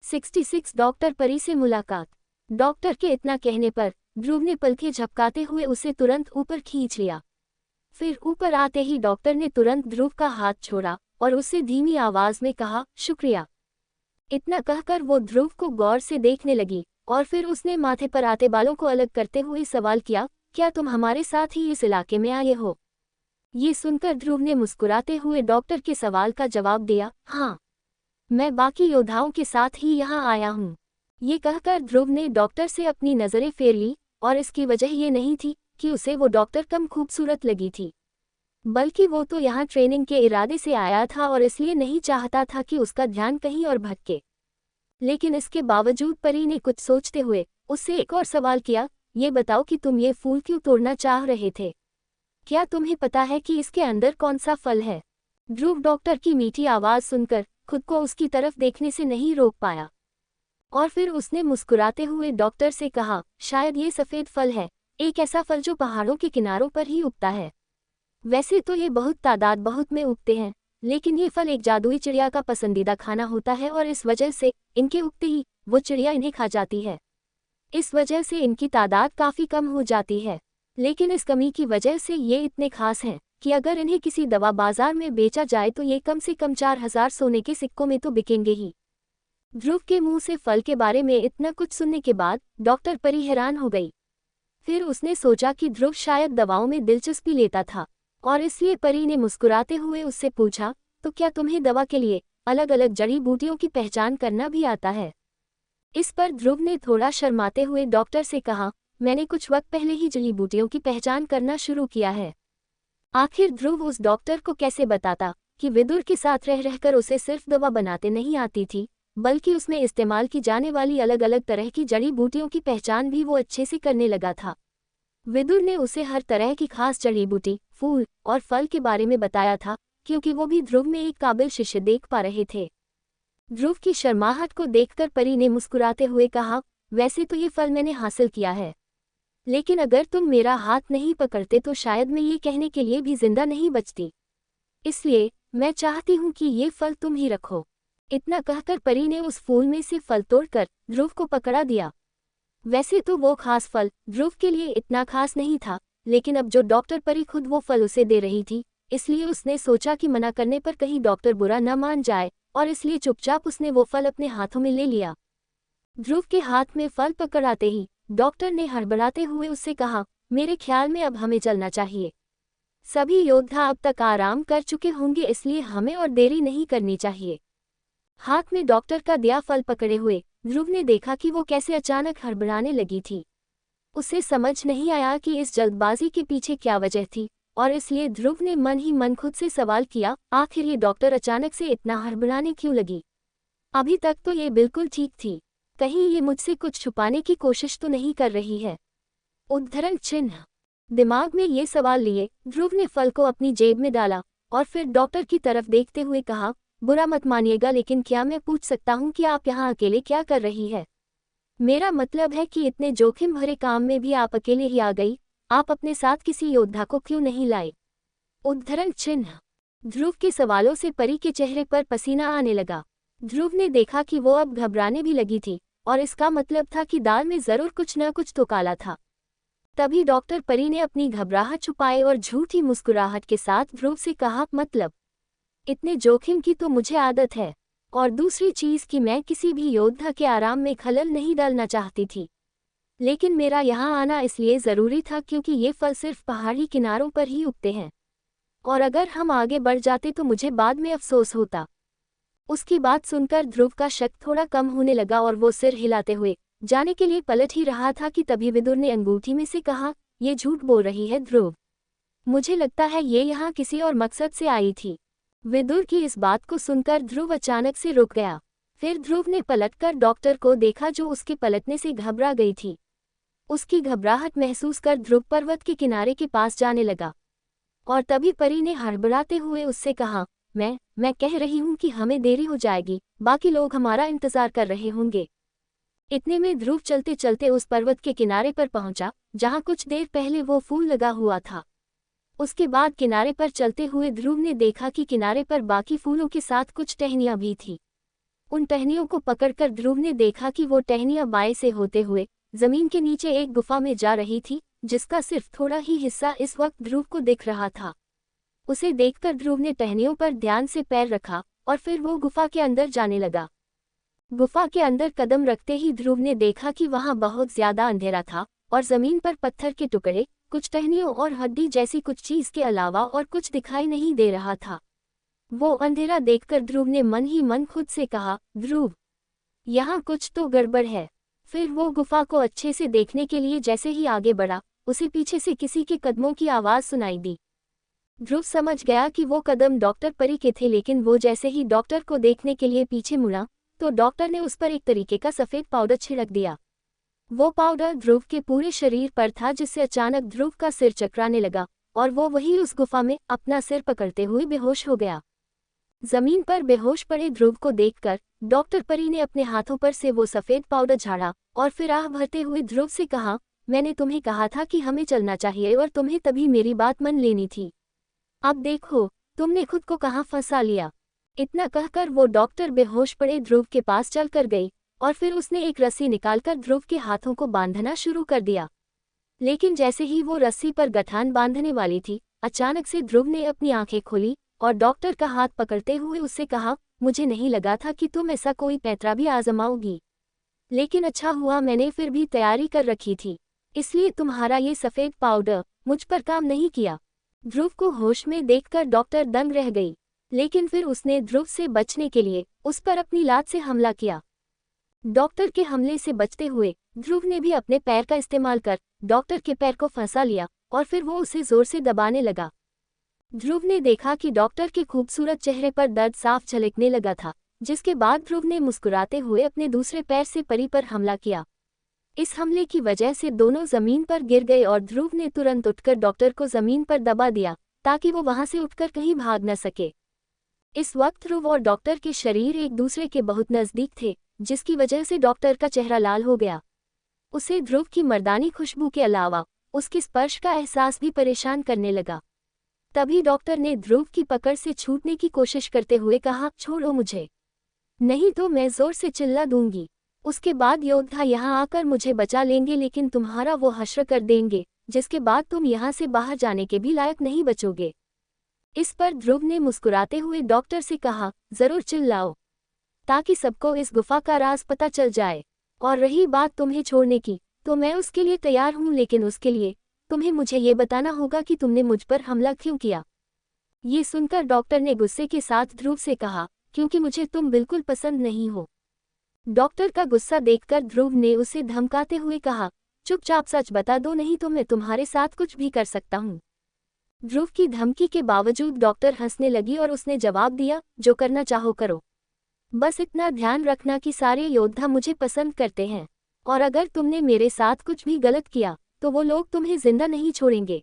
66 doctor परी से मुलाकात। डॉक्टर के इतना कहने पर ध्रुव ने पलकें झपकाते हुए उसे तुरंत ऊपर खींच लिया। फिर ऊपर आते ही डॉक्टर ने तुरंत ध्रुव का हाथ छोड़ा और उससे धीमी आवाज में कहा, शुक्रिया। इतना कहकर वो ध्रुव को गौर से देखने लगी और फिर उसने माथे पर आते बालों को अलग करते हुए सवाल किया, क्या तुम हमारे साथ ही इस इलाके में आए हो? ये सुनकर ध्रुव ने मुस्कुराते हुए डॉक्टर के सवाल का जवाब दिया, हाँ, मैं बाकी योद्धाओं के साथ ही यहाँ आया हूँ। ये कहकर ध्रुव ने डॉक्टर से अपनी नज़रें फेर ली और इसकी वजह ये नहीं थी कि उसे वो डॉक्टर कम खूबसूरत लगी थी, बल्कि वो तो यहाँ ट्रेनिंग के इरादे से आया था और इसलिए नहीं चाहता था कि उसका ध्यान कहीं और भटके। लेकिन इसके बावजूद परी ने कुछ सोचते हुए उससे एक और सवाल किया, ये बताओ कि तुम ये फूल क्यों तोड़ना चाह रहे थे? क्या तुम्हें पता है कि इसके अंदर कौन सा फल है? ध्रुव डॉक्टर की मीठी आवाज़ सुनकर खुद को उसकी तरफ देखने से नहीं रोक पाया और फिर उसने मुस्कुराते हुए डॉक्टर से कहा, शायद ये सफ़ेद फल है, एक ऐसा फल जो पहाड़ों के किनारों पर ही उगता है। वैसे तो ये बहुत बहुत में उगते हैं, लेकिन ये फल एक जादुई चिड़िया का पसंदीदा खाना होता है और इस वजह से इनके उगते ही वो चिड़िया इन्हें खा जाती है। इस वजह से इनकी तादाद काफ़ी कम हो जाती है, लेकिन इस कमी की वजह से ये इतने खास हैं कि अगर इन्हें किसी दवा बाजार में बेचा जाए तो ये कम से कम 4000 सोने के सिक्कों में तो बिकेंगे ही। ध्रुव के मुंह से फल के बारे में इतना कुछ सुनने के बाद डॉक्टर परी हैरान हो गई। फिर उसने सोचा कि ध्रुव शायद दवाओं में दिलचस्पी लेता था और इसलिए परी ने मुस्कुराते हुए उससे पूछा, तो क्या तुम्हें दवा के लिए अलग अलग जड़ी बूटियों की पहचान करना भी आता है? इस पर ध्रुव ने थोड़ा शर्माते हुए डॉक्टर से कहा, मैंने कुछ वक्त पहले ही जड़ी बूटियों की पहचान करना शुरू किया है। आखिर ध्रुव उस डॉक्टर को कैसे बताता कि विदुर के साथ रह रहकर उसे सिर्फ दवा बनाते नहीं आती थी, बल्कि उसमें इस्तेमाल की जाने वाली अलग अलग तरह की जड़ी बूटियों की पहचान भी वो अच्छे से करने लगा था। विदुर ने उसे हर तरह की खास जड़ी बूटी, फूल और फल के बारे में बताया था, क्योंकि वो भी ध्रुव में एक काबिल शिष्य देख पा रहे थे। ध्रुव की शर्माहट को देखकर परी ने मुस्कुराते हुए कहा, वैसे तो ये फल मैंने हासिल किया है, लेकिन अगर तुम मेरा हाथ नहीं पकड़ते तो शायद मैं ये कहने के लिए भी जिंदा नहीं बचती। इसलिए मैं चाहती हूँ कि ये फल तुम ही रखो। इतना कहकर परी ने उस फूल में से फल तोड़कर ध्रुव को पकड़ा दिया। वैसे तो वो खास फल ध्रुव के लिए इतना खास नहीं था, लेकिन अब जो डॉक्टर परी खुद वो फल उसे दे रही थी, इसलिए उसने सोचा कि मना करने पर कहीं डॉक्टर बुरा न मान जाए, और इसलिए चुपचाप उसने वो फल अपने हाथों में ले लिया। ध्रुव के हाथ में फल पकड़ाते ही डॉक्टर ने हड़बड़ाते हुए उससे कहा, मेरे ख्याल में अब हमें चलना चाहिए। सभी योद्धा अब तक आराम कर चुके होंगे, इसलिए हमें और देरी नहीं करनी चाहिए। हाथ में डॉक्टर का दिया फल पकड़े हुए ध्रुव ने देखा कि वो कैसे अचानक हड़बड़ाने लगी थी। उसे समझ नहीं आया कि इस जल्दबाजी के पीछे क्या वजह थी, और इसलिए ध्रुव ने मन ही मन खुद से सवाल किया, आखिर ये डॉक्टर अचानक से इतना हड़बड़ाने क्यों लगी? अभी तक तो ये बिल्कुल ठीक थी, कहीं ये मुझसे कुछ छुपाने की कोशिश तो नहीं कर रही है? उद्धरण चिन्ह। दिमाग में ये सवाल लिए ध्रुव ने फल को अपनी जेब में डाला और फिर डॉक्टर की तरफ देखते हुए कहा, बुरा मत मानिएगा, लेकिन क्या मैं पूछ सकता हूँ कि आप यहाँ अकेले क्या कर रही है? मेरा मतलब है कि इतने जोखिम भरे काम में भी आप अकेले ही आ गई, आप अपने साथ किसी योद्धा को क्यों नहीं लाए? उद्धरण चिन्ह। ध्रुव के सवालों से परी के चेहरे पर पसीना आने लगा। ध्रुव ने देखा कि वो अब घबराने भी लगी थी, और इसका मतलब था कि दाल में जरूर कुछ न कुछ तो काला था। तभी डॉक्टर परी ने अपनी घबराहट छुपाए और झूठी मुस्कुराहट के साथ ध्रुव से कहा, मतलब इतने जोखिम की तो मुझे आदत है, और दूसरी चीज़ कि मैं किसी भी योद्धा के आराम में खलल नहीं डालना चाहती थी, लेकिन मेरा यहाँ आना इसलिए ज़रूरी था क्योंकि ये फल सिर्फ पहाड़ी किनारों पर ही उगते हैं, और अगर हम आगे बढ़ जाते तो मुझे बाद में अफसोस होता। उसकी बात सुनकर ध्रुव का शक थोड़ा कम होने लगा और वो सिर हिलाते हुए जाने के लिए पलट ही रहा था कि तभी विदुर ने अंगूठी में से कहा, ये झूठ बोल रही है ध्रुव, मुझे लगता है ये यहाँ किसी और मकसद से आई थी। विदुर की इस बात को सुनकर ध्रुव अचानक से रुक गया। फिर ध्रुव ने पलटकर डॉक्टर को देखा जो उसके पलटने से घबरा गई थी। उसकी घबराहट महसूस कर ध्रुव पर्वत के किनारे के पास जाने लगा, और तभी परी ने हड़बड़ाते हुए उससे कहा, मैं कह रही हूँ कि हमें देरी हो जाएगी, बाकी लोग हमारा इंतजार कर रहे होंगे। इतने में ध्रुव चलते चलते उस पर्वत के किनारे पर पहुंचा जहां कुछ देर पहले वो फूल लगा हुआ था। उसके बाद किनारे पर चलते हुए ध्रुव ने देखा कि किनारे पर बाकी फूलों के साथ कुछ टहनियां भी थी। उन टहनियों को पकड़कर ध्रुव ने देखा कि वो टहनियां बाएं से होते हुए जमीन के नीचे एक गुफा में जा रही थी, जिसका सिर्फ थोड़ा ही हिस्सा इस वक्त ध्रुव को दिख रहा था। उसे देखकर ध्रुव ने टहनियों पर ध्यान से पैर रखा और फिर वो गुफा के अंदर जाने लगा। गुफा के अंदर कदम रखते ही ध्रुव ने देखा कि वहां बहुत ज्यादा अंधेरा था और जमीन पर पत्थर के टुकड़े, कुछ टहनियों और हड्डी जैसी कुछ चीज के अलावा और कुछ दिखाई नहीं दे रहा था। वो अंधेरा देखकर ध्रुव ने मन ही मन खुद से कहा, ध्रुव, यहाँ कुछ तो गड़बड़ है। फिर वो गुफा को अच्छे से देखने के लिए जैसे ही आगे बढ़ा, उसे पीछे से किसी के कदमों की आवाज सुनाई दी। ध्रुव समझ गया कि वो कदम डॉक्टर परी के थे, लेकिन वो जैसे ही डॉक्टर को देखने के लिए पीछे मुड़ा तो डॉक्टर ने उस पर एक तरीके का सफेद पाउडर छिड़क दिया। वो पाउडर ध्रुव के पूरे शरीर पर था, जिससे अचानक ध्रुव का सिर चकराने लगा और वो वहीं उस गुफा में अपना सिर पकड़ते हुए बेहोश हो गया। जमीन पर बेहोश पड़े ध्रुव को देखकर डॉक्टर परी ने अपने हाथों पर से वो सफेद पाउडर झाड़ा और फिर आह भरते हुए ध्रुव से कहा, मैंने तुम्हें कहा था कि हमें चलना चाहिए और तुम्हें तभी मेरी बात मान लेनी थी। अब देखो, तुमने खुद को कहाँ फंसा लिया। इतना कहकर वो डॉक्टर बेहोश पड़े ध्रुव के पास चलकर गई और फिर उसने एक रस्सी निकालकर ध्रुव के हाथों को बांधना शुरू कर दिया। लेकिन जैसे ही वो रस्सी पर गठान बांधने वाली थी, अचानक से ध्रुव ने अपनी आंखें खोली और डॉक्टर का हाथ पकड़ते हुए उससे कहा, मुझे नहीं लगा था कि तुम ऐसा कोई पैंतरा भी आजमाओगी, लेकिन अच्छा हुआ मैंने फिर भी तैयारी कर रखी थी, इसलिए तुम्हारा ये सफ़ेद पाउडर मुझ पर काम नहीं किया। ध्रुव को होश में देखकर डॉक्टर दंग रह गई, लेकिन फिर उसने ध्रुव से बचने के लिए उस पर अपनी लात से हमला किया। डॉक्टर के हमले से बचते हुए ध्रुव ने भी अपने पैर का इस्तेमाल कर डॉक्टर के पैर को फंसा लिया और फिर वो उसे जोर से दबाने लगा। ध्रुव ने देखा कि डॉक्टर के खूबसूरत चेहरे पर दर्द साफ झलकने लगा था, जिसके बाद ध्रुव ने मुस्कुराते हुए अपने दूसरे पैर से परी पर हमला किया। इस हमले की वजह से दोनों जमीन पर गिर गए और ध्रुव ने तुरंत उठकर डॉक्टर को जमीन पर दबा दिया ताकि वो वहां से उठकर कहीं भाग न सके। इस वक्त ध्रुव और डॉक्टर के शरीर एक दूसरे के बहुत नजदीक थे, जिसकी वजह से डॉक्टर का चेहरा लाल हो गया। उसे ध्रुव की मर्दानी खुशबू के अलावा उसके स्पर्श का एहसास भी परेशान करने लगा। तभी डॉक्टर ने ध्रुव की पकड़ से छूटने की कोशिश करते हुए कहा, छोड़ो मुझे, नहीं तो मैं जोर से चिल्ला दूंगी। उसके बाद योद्धा यहाँ आकर मुझे बचा लेंगे, लेकिन तुम्हारा वो हश्र कर देंगे, जिसके बाद तुम यहाँ से बाहर जाने के भी लायक नहीं बचोगे। इस पर ध्रुव ने मुस्कुराते हुए डॉक्टर से कहा, जरूर चिल्लाओ, ताकि सबको इस गुफा का राज पता चल जाए। और रही बात तुम्हें छोड़ने की, तो मैं उसके लिए तैयार हूँ, लेकिन उसके लिए तुम्हें मुझे ये बताना होगा कि तुमने मुझ पर हमला क्यों किया। ये सुनकर डॉक्टर ने गुस्से के साथ ध्रुव से कहा, क्योंकि मुझे तुम बिल्कुल पसंद नहीं हो। डॉक्टर का गुस्सा देखकर ध्रुव ने उसे धमकाते हुए कहा, चुपचाप सच बता दो, नहीं तो मैं तुम्हारे साथ कुछ भी कर सकता हूँ। ध्रुव की धमकी के बावजूद डॉक्टर हंसने लगी और उसने जवाब दिया, जो करना चाहो करो, बस इतना ध्यान रखना कि सारे योद्धा मुझे पसंद करते हैं, और अगर तुमने मेरे साथ कुछ भी गलत किया तो वो लोग तुम्हें जिंदा नहीं छोड़ेंगे।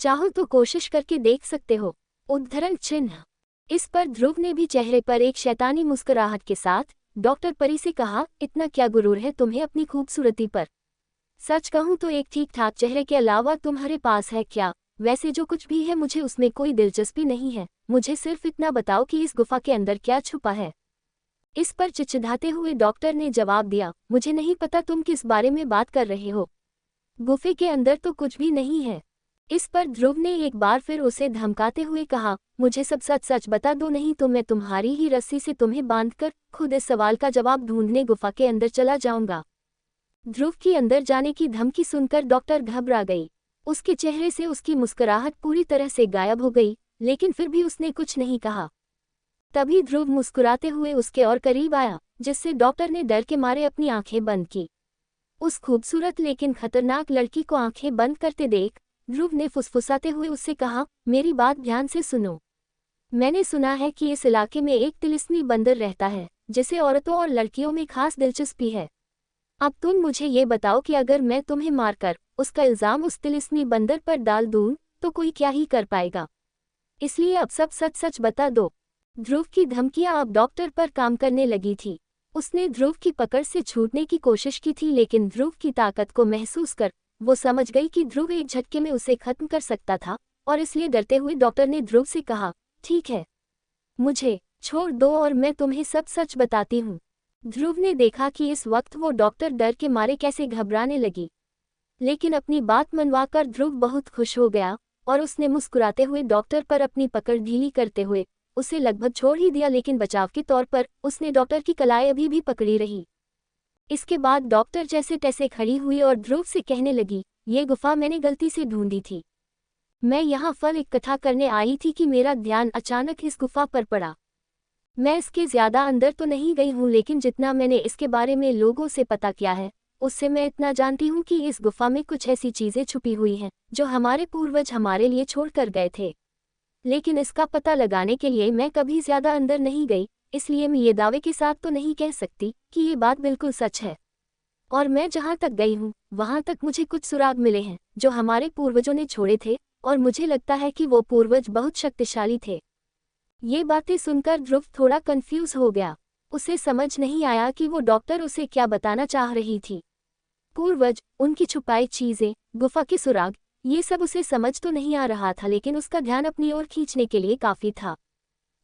चाहो तो कोशिश करके देख सकते हो। उद्धरण चिन्ह। इस पर ध्रुव ने भी चेहरे पर एक शैतानी मुस्कुराहट के साथ डॉक्टर परी से कहा, इतना क्या गुरूर है तुम्हें अपनी खूबसूरती पर? सच कहूँ तो एक ठीक ठाक चेहरे के अलावा तुम्हारे पास है क्या? वैसे जो कुछ भी है मुझे उसमें कोई दिलचस्पी नहीं है, मुझे सिर्फ इतना बताओ कि इस गुफा के अंदर क्या छुपा है। इस पर चिचिधाते हुए डॉक्टर ने जवाब दिया, मुझे नहीं पता तुम किस बारे में बात कर रहे हो, गुफे के अंदर तो कुछ भी नहीं है। इस पर ध्रुव ने एक बार फिर उसे धमकाते हुए कहा, मुझे सब सच सच बता दो, नहीं तो मैं तुम्हारी ही रस्सी से तुम्हें बांधकर खुद इस सवाल का जवाब ढूंढने गुफा के अंदर चला जाऊंगा। ध्रुव की अंदर जाने की धमकी सुनकर डॉक्टर घबरा गई। उसके चेहरे से उसकी मुस्कुराहट पूरी तरह से गायब हो गई, लेकिन फिर भी उसने कुछ नहीं कहा। तभी ध्रुव मुस्कुराते हुए उसके और करीब आया, जिससे डॉक्टर ने डर के मारे अपनी आंखें बंद की। उस खूबसूरत लेकिन खतरनाक लड़की को आंखें बंद करते देख ध्रुव ने फुसफुसाते हुए उससे कहा, मेरी बात ध्यान से सुनो। मैंने सुना है कि इस इलाके में एक तिलिस्मी बंदर रहता है, जिसे औरतों और लड़कियों में खास दिलचस्पी है। अब तुम मुझे ये बताओ कि अगर मैं तुम्हें मारकर उसका इल्जाम उस तिलिस्मी बंदर पर डाल दूं तो कोई क्या ही कर पाएगा। इसलिए अब सब सच सच बता दो। ध्रुव की धमकियां अब डॉक्टर पर काम करने लगी थी। उसने ध्रुव की पकड़ से छूटने की कोशिश की थी, लेकिन ध्रुव की ताकत को महसूस कर वो समझ गई कि ध्रुव एक झटके में उसे खत्म कर सकता था, और इसलिए डरते हुए डॉक्टर ने ध्रुव से कहा, ठीक है, मुझे छोड़ दो और मैं तुम्हें सब सच बताती हूँ। ध्रुव ने देखा कि इस वक्त वो डॉक्टर डर के मारे कैसे घबराने लगी, लेकिन अपनी बात मनवाकर ध्रुव बहुत खुश हो गया और उसने मुस्कुराते हुए डॉक्टर पर अपनी पकड़ ढीली करते हुए उसे लगभग छोड़ ही दिया, लेकिन बचाव के तौर पर उसने डॉक्टर की कलाई अभी भी पकड़ी रही। इसके बाद डॉक्टर जैसे तैसे खड़ी हुई और ध्रुव से कहने लगी, ये गुफा मैंने गलती से ढूंढी थी। मैं यहाँ फल इकट्ठा करने आई थी कि मेरा ध्यान अचानक इस गुफा पर पड़ा। मैं इसके ज्यादा अंदर तो नहीं गई हूँ, लेकिन जितना मैंने इसके बारे में लोगों से पता किया है उससे मैं इतना जानती हूँ कि इस गुफा में कुछ ऐसी चीजें छुपी हुई हैं जो हमारे पूर्वज हमारे लिए छोड़ कर गए थे। लेकिन इसका पता लगाने के लिए मैं कभी ज्यादा अंदर नहीं गई, इसलिए मैं ये दावे के साथ तो नहीं कह सकती कि ये बात बिल्कुल सच है। और मैं जहाँ तक गई हूँ वहाँ तक मुझे कुछ सुराग मिले हैं जो हमारे पूर्वजों ने छोड़े थे, और मुझे लगता है कि वो पूर्वज बहुत शक्तिशाली थे। ये बातें सुनकर ध्रुव थोड़ा कंफ्यूज हो गया। उसे समझ नहीं आया कि वो डॉक्टर उसे क्या बताना चाह रही थी। पूर्वज, उनकी छुपाई चीजें, गुफा के सुराग, ये सब उसे समझ तो नहीं आ रहा था, लेकिन उसका ध्यान अपनी ओर खींचने के लिए काफी था।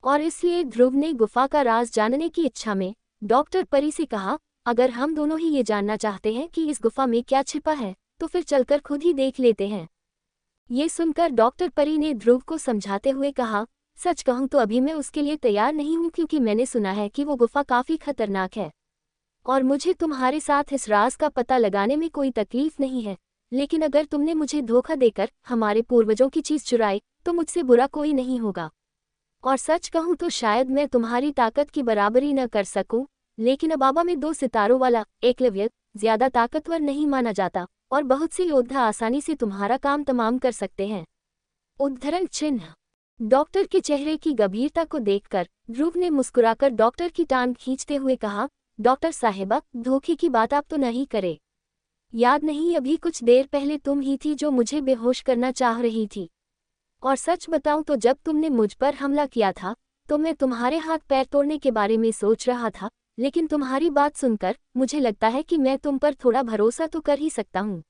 और इसलिए ध्रुव ने गुफा का राज जानने की इच्छा में डॉक्टर परी से कहा, अगर हम दोनों ही ये जानना चाहते हैं कि इस गुफा में क्या छिपा है तो फिर चलकर खुद ही देख लेते हैं। ये सुनकर डॉक्टर परी ने ध्रुव को समझाते हुए कहा, सच कहूं तो अभी मैं उसके लिए तैयार नहीं हूं, क्योंकि मैंने सुना है कि वो गुफा काफी खतरनाक है और मुझे तुम्हारे साथ इस राज का पता लगाने में कोई तकलीफ नहीं है। लेकिन अगर तुमने मुझे धोखा देकर हमारे पूर्वजों की चीज चुराई तो मुझसे बुरा कोई नहीं होगा। और सच कहूं तो शायद मैं तुम्हारी ताकत की बराबरी न कर सकूं, लेकिन अबाबा में 2 सितारों वाला एकलव्य ज्यादा ताकतवर नहीं माना जाता और बहुत से योद्धा आसानी से तुम्हारा काम तमाम कर सकते हैं। उद्धरण चिन्ह। डॉक्टर के चेहरे की गंभीरता को देखकर ध्रुव ने मुस्कुराकर डॉक्टर की टांग खींचते हुए कहा, डॉक्टर साहिबा, धोखे की बात आप तो नहीं करे। याद नहीं अभी कुछ देर पहले तुम ही थी जो मुझे बेहोश करना चाह रही थी। और सच बताऊं तो जब तुमने मुझ पर हमला किया था तो मैं तुम्हारे हाथ पैर तोड़ने के बारे में सोच रहा था, लेकिन तुम्हारी बात सुनकर मुझे लगता है कि मैं तुम पर थोड़ा भरोसा तो कर ही सकता हूँ।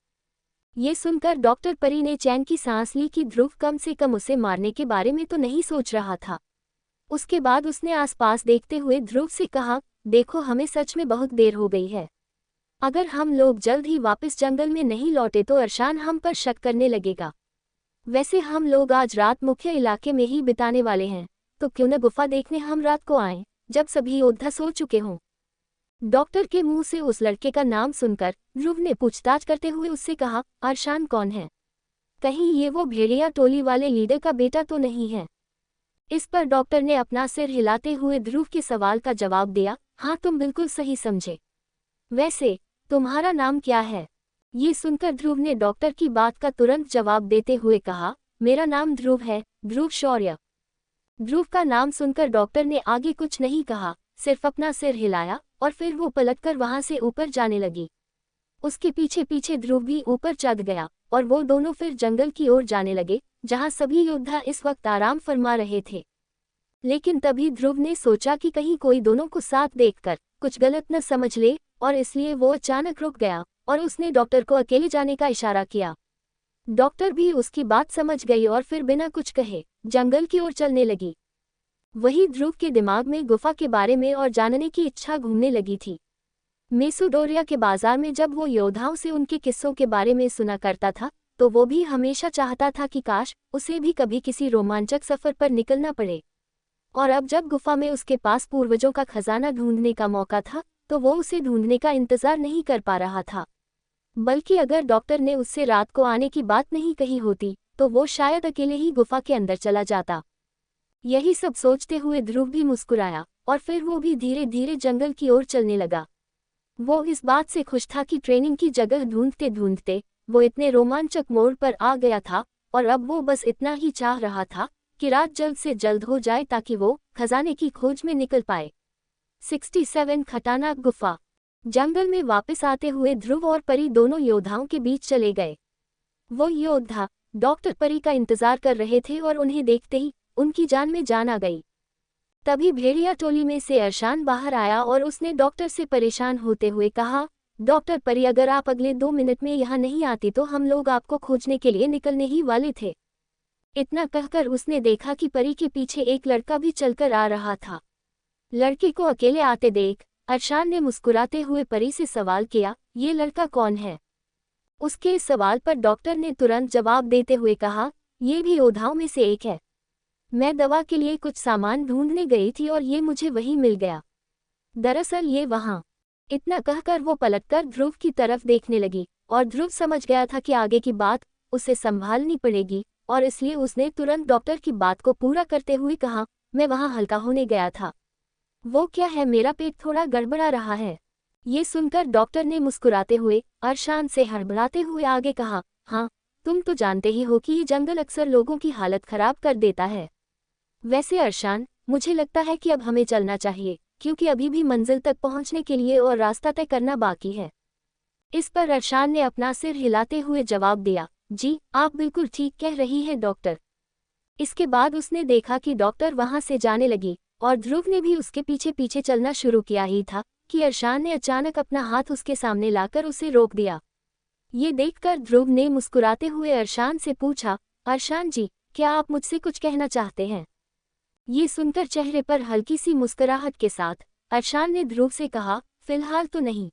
ये सुनकर डॉक्टर परी ने चैन की सांस ली कि ध्रुव कम से कम उसे मारने के बारे में तो नहीं सोच रहा था। उसके बाद उसने आसपास देखते हुए ध्रुव से कहा, देखो हमें सच में बहुत देर हो गई है। अगर हम लोग जल्द ही वापस जंगल में नहीं लौटे तो अरशान हम पर शक करने लगेगा। वैसे हम लोग आज रात मुख्य इलाके में ही बिताने वाले हैं, तो क्यों न गुफा देखने हम रात को आएं, जब सभी योद्धा सो चुके हों। डॉक्टर के मुंह से उस लड़के का नाम सुनकर ध्रुव ने पूछताछ करते हुए उससे कहा, अरशान कौन है? कहीं ये वो भेड़िया टोली वाले लीडर का बेटा तो नहीं है? इस पर डॉक्टर ने अपना सिर हिलाते हुए ध्रुव के सवाल का जवाब दिया, हाँ तुम बिल्कुल सही समझे। वैसे तुम्हारा नाम क्या है? ये सुनकर ध्रुव ने डॉक्टर की बात का तुरंत जवाब देते हुए कहा, मेरा नाम ध्रुव है, ध्रुव शौर्य। ध्रुव का नाम सुनकर डॉक्टर ने आगे कुछ नहीं कहा, सिर्फ अपना सिर हिलाया और फिर वो पलटकर वहां से ऊपर जाने लगी। उसके पीछे पीछे ध्रुव भी ऊपर चढ़ गया और वो दोनों फिर जंगल की ओर जाने लगे, जहां सभी योद्धा इस वक्त आराम फरमा रहे थे। लेकिन तभी ध्रुव ने सोचा कि कहीं कोई दोनों को साथ देखकर कुछ गलत न समझ ले, और इसलिए वो अचानक रुक गया और उसने डॉक्टर को अकेले जाने का इशारा किया। डॉक्टर भी उसकी बात समझ गई और फिर बिना कुछ कहे जंगल की ओर चलने लगी। वही ध्रुव के दिमाग में गुफा के बारे में और जानने की इच्छा घूमने लगी थी। मेसोडोरिया के बाजार में जब वो योद्धाओं से उनके किस्सों के बारे में सुना करता था तो वो भी हमेशा चाहता था कि काश उसे भी कभी किसी रोमांचक सफर पर निकलना पड़े। और अब जब गुफा में उसके पास पूर्वजों का खजाना ढूंढने का मौका था तो वो उसे ढूंढने का इंतजार नहीं कर पा रहा था। बल्कि अगर डॉक्टर ने उससे रात को आने की बात नहीं कही होती तो वो शायद अकेले ही गुफा के अंदर चला जाता। यही सब सोचते हुए ध्रुव भी मुस्कुराया और फिर वो भी धीरे धीरे जंगल की ओर चलने लगा। वो इस बात से खुश था कि ट्रेनिंग की जगह ढूंढते ढूंढते वो इतने रोमांचक मोड़ पर आ गया था, और अब वो बस इतना ही चाह रहा था कि रात जल्द से जल्द हो जाए ताकि वो खजाने की खोज में निकल पाए। 67 खतरनाक गुफा। जंगल में वापस आते हुए ध्रुव और परी दोनों योद्धाओं के बीच चले गए। वो योद्धा डॉक्टर परी का इंतजार कर रहे थे और उन्हें देखते ही उनकी जान में जान आ गई। तभी भेड़िया टोली में से अरशान बाहर आया और उसने डॉक्टर से परेशान होते हुए कहा, डॉक्टर परी, अगर आप अगले 2 मिनट में यहाँ नहीं आती तो हम लोग आपको खोजने के लिए निकलने ही वाले थे। इतना कहकर उसने देखा कि परी के पीछे एक लड़का भी चलकर आ रहा था। लड़के को अकेले आते देख अरशान ने मुस्कुराते हुए परी से सवाल किया, ये लड़का कौन है? उसके इस सवाल पर डॉक्टर ने तुरंत जवाब देते हुए कहा, ये भी योद्धाओं में से एक है। मैं दवा के लिए कुछ सामान ढूंढने गई थी और ये मुझे वहीं मिल गया। दरअसल ये वहाँ। इतना कहकर वो पलटकर ध्रुव की तरफ देखने लगी और ध्रुव समझ गया था कि आगे की बात उसे संभालनी पड़ेगी और इसलिए उसने तुरंत डॉक्टर की बात को पूरा करते हुए कहा, मैं वहाँ हल्का होने गया था। वो क्या है, मेरा पेट थोड़ा गड़बड़ा रहा है। ये सुनकर डॉक्टर ने मुस्कुराते हुए अरशान से हड़बड़ाते हुए आगे कहा, हाँ तुम तो जानते ही हो कि ये जंगल अक्सर लोगों की हालत खराब कर देता है। वैसे अरशान, मुझे लगता है कि अब हमें चलना चाहिए क्योंकि अभी भी मंजिल तक पहुंचने के लिए और रास्ता तय करना बाकी है। इस पर अरशान ने अपना सिर हिलाते हुए जवाब दिया, जी आप बिल्कुल ठीक कह रही हैं डॉक्टर। इसके बाद उसने देखा कि डॉक्टर वहां से जाने लगी और ध्रुव ने भी उसके पीछे पीछे चलना शुरू किया ही था कि अरशान ने अचानक अपना हाथ उसके सामने लाकर उसे रोक दिया। ये देखकर ध्रुव ने मुस्कुराते हुए अरशान से पूछा, अरशान जी, क्या आप मुझसे कुछ कहना चाहते हैं? ये सुनकर चेहरे पर हल्की सी मुस्कुराहट के साथ अरशान ने ध्रुव से कहा, फिलहाल तो नहीं।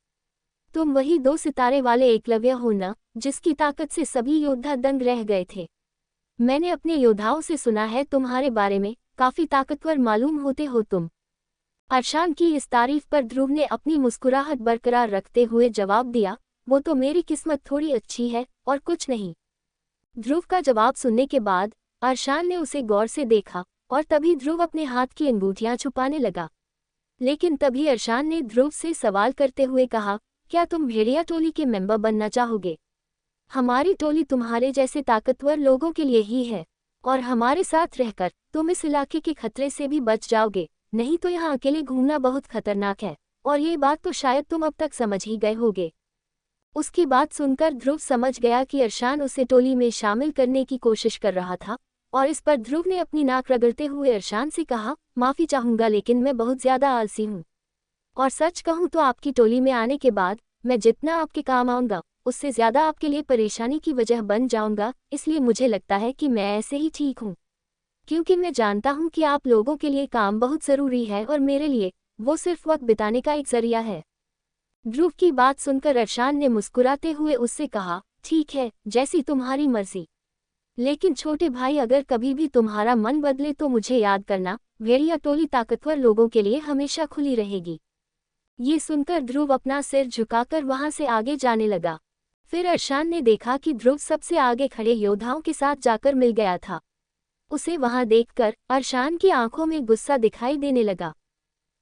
तुम वही 2 सितारे वाले एकलव्य हो ना, जिसकी ताकत से सभी योद्धा दंग रह गए थे। मैंने अपने योद्धाओं से सुना है तुम्हारे बारे में, काफी ताकतवर मालूम होते हो तुम। अरशान की इस तारीफ पर ध्रुव ने अपनी मुस्कुराहट बरकरार रखते हुए जवाब दिया, वो तो मेरी किस्मत थोड़ी अच्छी है और कुछ नहीं। ध्रुव का जवाब सुनने के बाद अरशान ने उसे गौर से देखा और तभी ध्रुव अपने हाथ की अंगूठियां छुपाने लगा। लेकिन तभी अरशान ने ध्रुव से सवाल करते हुए कहा, क्या तुम भेड़िया टोली के मेंबर बनना चाहोगे? हमारी टोली तुम्हारे जैसे ताकतवर लोगों के लिए ही है और हमारे साथ रहकर तुम इस इलाके के खतरे से भी बच जाओगे, नहीं तो यहाँ अकेले घूमना बहुत खतरनाक है और ये बात तो शायद तुम अब तक समझ ही गए होगे। उसकी बात सुनकर ध्रुव समझ गया कि अरशान उसे टोली में शामिल करने की कोशिश कर रहा था और इस पर ध्रुव ने अपनी नाक रगड़ते हुए अरशान से कहा, माफ़ी चाहूँगा लेकिन मैं बहुत ज़्यादा आलसी हूँ और सच कहूँ तो आपकी टोली में आने के बाद मैं जितना आपके काम आऊँगा उससे ज़्यादा आपके लिए परेशानी की वजह बन जाऊँगा, इसलिए मुझे लगता है कि मैं ऐसे ही ठीक हूँ क्योंकि मैं जानता हूँ कि आप लोगों के लिए काम बहुत ज़रूरी है और मेरे लिए वो सिर्फ वक्त बिताने का एक जरिया है। ध्रुव की बात सुनकर अरशान ने मुस्कुराते हुए उससे कहा, ठीक है, जैसी तुम्हारी मर्जी। लेकिन छोटे भाई, अगर कभी भी तुम्हारा मन बदले तो मुझे याद करना, भेड़िया टोली ताकतवर लोगों के लिए हमेशा खुली रहेगी। ये सुनकर ध्रुव अपना सिर झुकाकर वहां से आगे जाने लगा। फिर अरशान ने देखा कि ध्रुव सबसे आगे खड़े योद्धाओं के साथ जाकर मिल गया था। उसे वहां देखकर अरशान की आंखों में गुस्सा दिखाई देने लगा।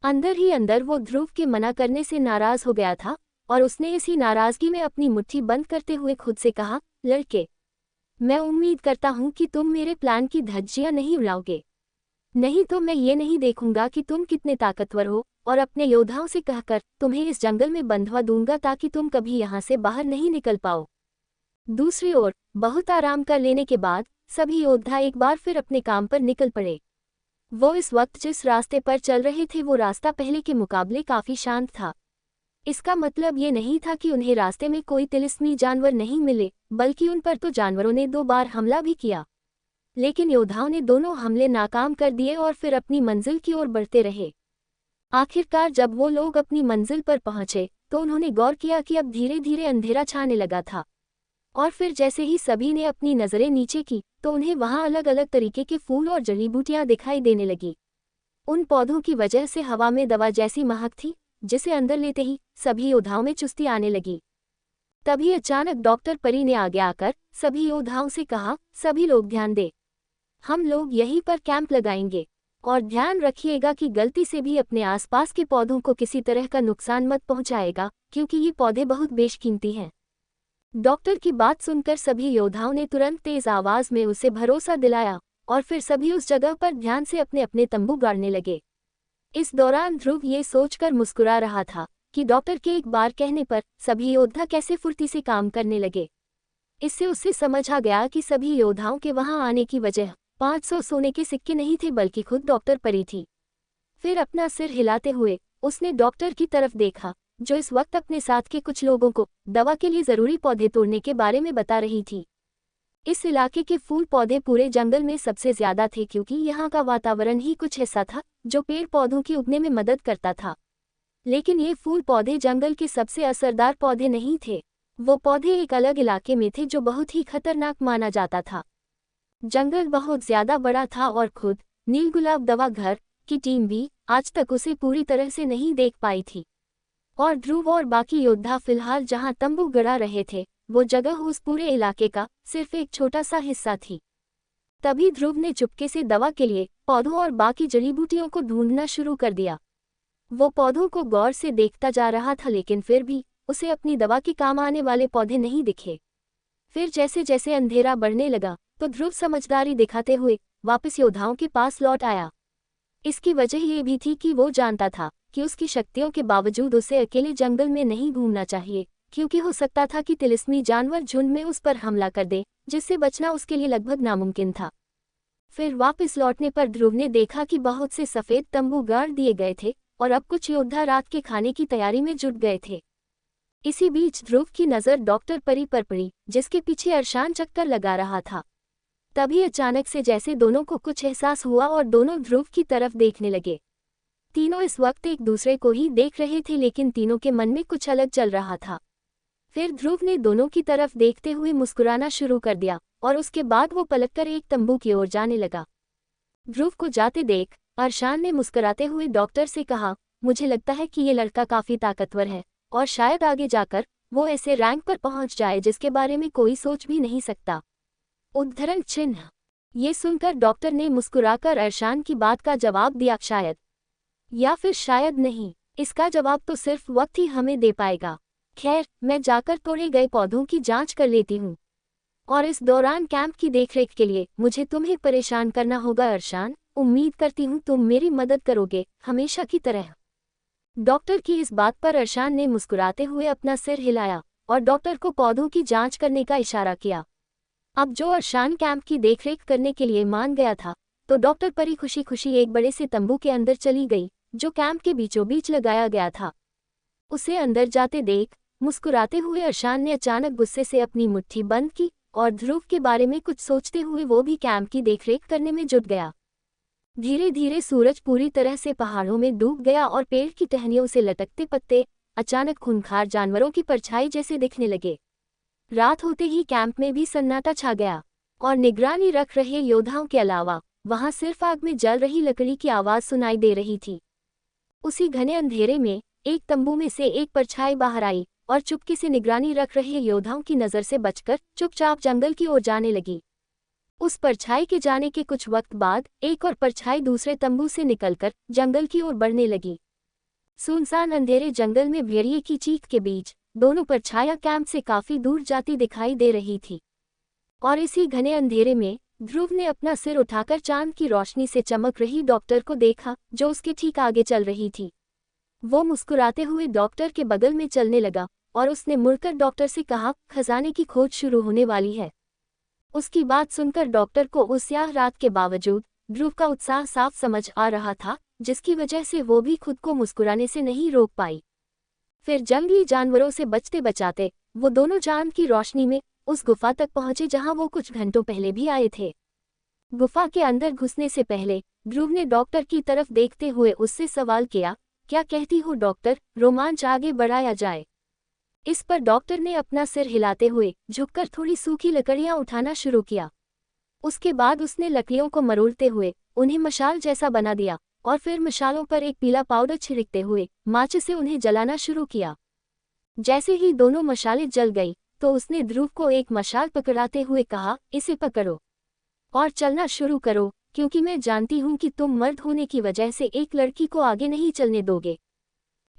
अंदर ही अंदर वो ध्रुव के मना करने से नाराज हो गया था और उसने इसी नाराजगी में अपनी मुट्ठी बंद करते हुए खुद से कहा, लड़के, मैं उम्मीद करता हूं कि तुम मेरे प्लान की धज्जियां नहीं उड़ाओगे, नहीं तो मैं ये नहीं देखूंगा कि तुम कितने ताकतवर हो और अपने योद्धाओं से कहकर तुम्हें इस जंगल में बंधवा दूंगा ताकि तुम कभी यहाँ से बाहर नहीं निकल पाओ। दूसरी ओर बहुत आराम कर लेने के बाद सभी योद्धा एक बार फिर अपने काम पर निकल पड़े। वो इस वक्त जिस रास्ते पर चल रहे थे वो रास्ता पहले के मुकाबले काफी शांत था। इसका मतलब ये नहीं था कि उन्हें रास्ते में कोई तिलिस्मी जानवर नहीं मिले, बल्कि उन पर तो जानवरों ने 2 बार हमला भी किया, लेकिन योद्धाओं ने दोनों हमले नाकाम कर दिए और फिर अपनी मंजिल की ओर बढ़ते रहे। आखिरकार जब वो लोग अपनी मंजिल पर पहुंचे तो उन्होंने गौर किया कि अब धीरे धीरे अंधेरा छाने लगा था और फिर जैसे ही सभी ने अपनी नज़रें नीचे की तो उन्हें वहां अलग अलग तरीके के फूल और जड़ी बूटियां दिखाई देने लगी। उन पौधों की वजह से हवा में दवा जैसी महक थी, जिसे अंदर लेते ही सभी योद्धाओं में चुस्ती आने लगी। तभी अचानक डॉक्टर परी ने आगे आकर सभी योद्धाओं से कहा, सभी लोग ध्यान दें, हम लोग यहीं पर कैंप लगाएंगे और ध्यान रखिएगा कि गलती से भी अपने आसपास के पौधों को किसी तरह का नुकसान मत पहुंचाएगा क्योंकि ये पौधे बहुत बेशकीमती हैं। डॉक्टर की बात सुनकर सभी योद्धाओं ने तुरंत तेज आवाज में उसे भरोसा दिलाया और फिर सभी उस जगह पर ध्यान से अपने अपने तंबू गाड़ने लगे। इस दौरान ध्रुव ये सोचकर मुस्कुरा रहा था कि डॉक्टर के एक बार कहने पर सभी योद्धा कैसे फुर्ती से काम करने लगे। इससे उससे समझ आ गया कि सभी योद्धाओं के वहां आने की वजह 500 सोने के सिक्के नहीं थे बल्कि खुद डॉक्टर परी थी। फिर अपना सिर हिलाते हुए उसने डॉक्टर की तरफ देखा जो इस वक्त अपने साथ के कुछ लोगों को दवा के लिए ज़रूरी पौधे तोड़ने के बारे में बता रही थी। इस इलाके के फूल पौधे पूरे जंगल में सबसे ज़्यादा थे क्योंकि यहाँ का वातावरण ही कुछ ऐसा था जो पेड़ पौधों की उगने में मदद करता था। लेकिन ये फूल पौधे जंगल के सबसे असरदार पौधे नहीं थे। वो पौधे एक अलग इलाके में थे जो बहुत ही खतरनाक माना जाता था। जंगल बहुत ज्यादा बड़ा था और खुद नीलगुलाब दवा घर की टीम भी आज तक उसे पूरी तरह से नहीं देख पाई थी। और ध्रुव और बाकी योद्धा फिलहाल जहां तंबू गड़ा रहे थे, वो जगह उस पूरे इलाके का सिर्फ एक छोटा सा हिस्सा थी। तभी ध्रुव ने चुपके से दवा के लिए पौधों और बाकी जड़ी बूटियों को ढूंढना शुरू कर दिया। वो पौधों को गौर से देखता जा रहा था, लेकिन फिर भी उसे अपनी दवा के काम आने वाले पौधे नहीं दिखे। फिर जैसे जैसे अंधेरा बढ़ने लगा तो ध्रुव समझदारी दिखाते हुए वापस योद्धाओं के पास लौट आया। इसकी वजह ये भी थी कि वो जानता था कि उसकी शक्तियों के बावजूद उसे अकेले जंगल में नहीं घूमना चाहिए, क्योंकि हो सकता था कि तिलिस्मी जानवर झुंड में उस पर हमला कर दे, जिससे बचना उसके लिए लगभग नामुमकिन था। फिर वापस लौटने पर ध्रुव ने देखा कि बहुत से सफेद तंबू गाड़ दिए गए थे और अब कुछ योद्धा रात के खाने की तैयारी में जुट गए थे। इसी बीच ध्रुव की नज़र डॉक्टर परी पर पड़ी, जिसके पीछे अरशान चक्कर लगा रहा था। तभी अचानक से जैसे दोनों को कुछ एहसास हुआ और दोनों ध्रुव की तरफ देखने लगे। तीनों इस वक्त एक दूसरे को ही देख रहे थे, लेकिन तीनों के मन में कुछ अलग चल रहा था। फिर ध्रुव ने दोनों की तरफ देखते हुए मुस्कुराना शुरू कर दिया और उसके बाद वो पलटकर एक तंबू की ओर जाने लगा। ध्रुव को जाते देख अरशान ने मुस्कुराते हुए डॉक्टर से कहा, मुझे लगता है कि ये लड़का काफी ताकतवर है और शायद आगे जाकर वो ऐसे रैंक पर पहुंच जाए जिसके बारे में कोई सोच भी नहीं सकता। उद्धरण चिन्ह। ये सुनकर डॉक्टर ने मुस्कुराकर अरशान की बात का जवाब दिया, शायद या फिर शायद नहीं, इसका जवाब तो सिर्फ वक्त ही हमें दे पाएगा। खैर, मैं जाकर तोड़े गए पौधों की जांच कर लेती हूँ और इस दौरान कैंप की देखरेख के लिए मुझे तुम्हें परेशान करना होगा अरशान। उम्मीद करती हूँ तुम मेरी मदद करोगे, हमेशा की तरह। डॉक्टर की इस बात पर अरशान ने मुस्कुराते हुए अपना सिर हिलाया और डॉक्टर को पौधों की जांच करने का इशारा किया। अब जो अरशान कैंप की देखरेख करने के लिए मान गया था, तो डॉक्टर परी खुशी खुशी एक बड़े से तंबू के अंदर चली गई, जो कैंप के बीचों बीच लगाया गया था। उसे अंदर जाते देख मुस्कुराते हुए अरशान ने अचानक गुस्से से अपनी मुट्ठी बंद की और ध्रुव के बारे में कुछ सोचते हुए वो भी कैंप की देखरेख करने में जुट गया। धीरे धीरे सूरज पूरी तरह से पहाड़ों में डूब गया और पेड़ की टहनियों से लटकते पत्ते अचानक खूंखार जानवरों की परछाई जैसे दिखने लगे। रात होते ही कैंप में भी सन्नाटा छा गया और निगरानी रख रहे योद्धाओं के अलावा वहां सिर्फ आग में जल रही लकड़ी की आवाज सुनाई दे रही थी। उसी घने अंधेरे में एक तंबू में से एक परछाई बाहर आई और चुपके से निगरानी रख रहे योद्धाओं की नजर से बचकर चुपचाप जंगल की ओर जाने लगी। उस परछाई के जाने के कुछ वक्त बाद एक और परछाई दूसरे तंबू से निकलकर जंगल की ओर बढ़ने लगी। सुनसान अंधेरे जंगल में भेड़िए की चीख के बीच दोनों परछाइयां कैंप से काफी दूर जाती दिखाई दे रही थी। और इसी घने अंधेरे में ध्रुव ने अपना सिर उठाकर चांद की रोशनी से चमक रही डॉक्टर को देखा, जो उसके ठीक आगे चल रही थी। वो मुस्कुराते हुए डॉक्टर के बगल में चलने लगा और उसने मुड़कर डॉक्टर से कहा, खजाने की खोज शुरू होने वाली है। उसकी बात सुनकर डॉक्टर को उस स्याह रात के बावजूद ध्रुव का उत्साह साफ समझ आ रहा था, जिसकी वजह से वो भी खुद को मुस्कुराने से नहीं रोक पाई। फिर जंगली जानवरों से बचते बचाते वो दोनों चांद की रोशनी में उस गुफा तक पहुंचे जहां वो कुछ घंटों पहले भी आए थे। गुफा के अंदर घुसने से पहले ध्रुव ने डॉक्टर की तरफ देखते हुए उससे सवाल किया, क्या कहती हो डॉक्टर, रोमांच आगे बढ़ाया जाए? इस पर डॉक्टर ने अपना सिर हिलाते हुए झुककर थोड़ी सूखी लकड़ियां उठाना शुरू किया। उसके बाद उसने लकड़ियों को मरोड़ते हुए उन्हें मशाल जैसा बना दिया और फिर मशालों पर एक पीला पाउडर छिड़कते हुए माचिस से उन्हें जलाना शुरू किया। जैसे ही दोनों मशालें जल गई तो उसने ध्रुव को एक मशाल पकड़ाते हुए कहा, इसे पकड़ो और चलना शुरू करो, क्योंकि मैं जानती हूं कि तुम मर्द होने की वजह से एक लड़की को आगे नहीं चलने दोगे।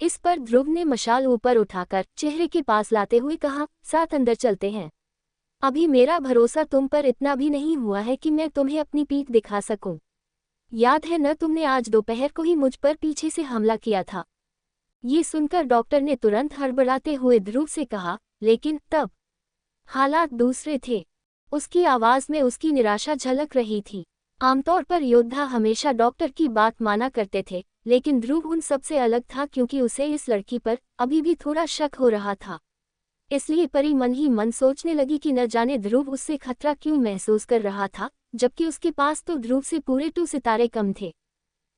इस पर ध्रुव ने मशाल ऊपर उठाकर चेहरे के पास लाते हुए कहा, साथ अंदर चलते हैं। अभी मेरा भरोसा तुम पर इतना भी नहीं हुआ है कि मैं तुम्हें अपनी पीठ दिखा सकूं। याद है न, तुमने आज दोपहर को ही मुझ पर पीछे से हमला किया था। ये सुनकर डॉक्टर ने तुरंत हड़बड़ाते हुए ध्रुव से कहा, लेकिन तब हालात दूसरे थे। उसकी आवाज में उसकी निराशा झलक रही थी। आमतौर पर योद्धा हमेशा डॉक्टर की बात माना करते थे, लेकिन ध्रुव उन सबसे अलग था, क्योंकि उसे इस लड़की पर अभी भी थोड़ा शक हो रहा था। इसलिए परी मन ही मन सोचने लगी कि न जाने ध्रुव उससे खतरा क्यों महसूस कर रहा था, जबकि उसके पास तो ध्रुव से पूरे 2 सितारे कम थे।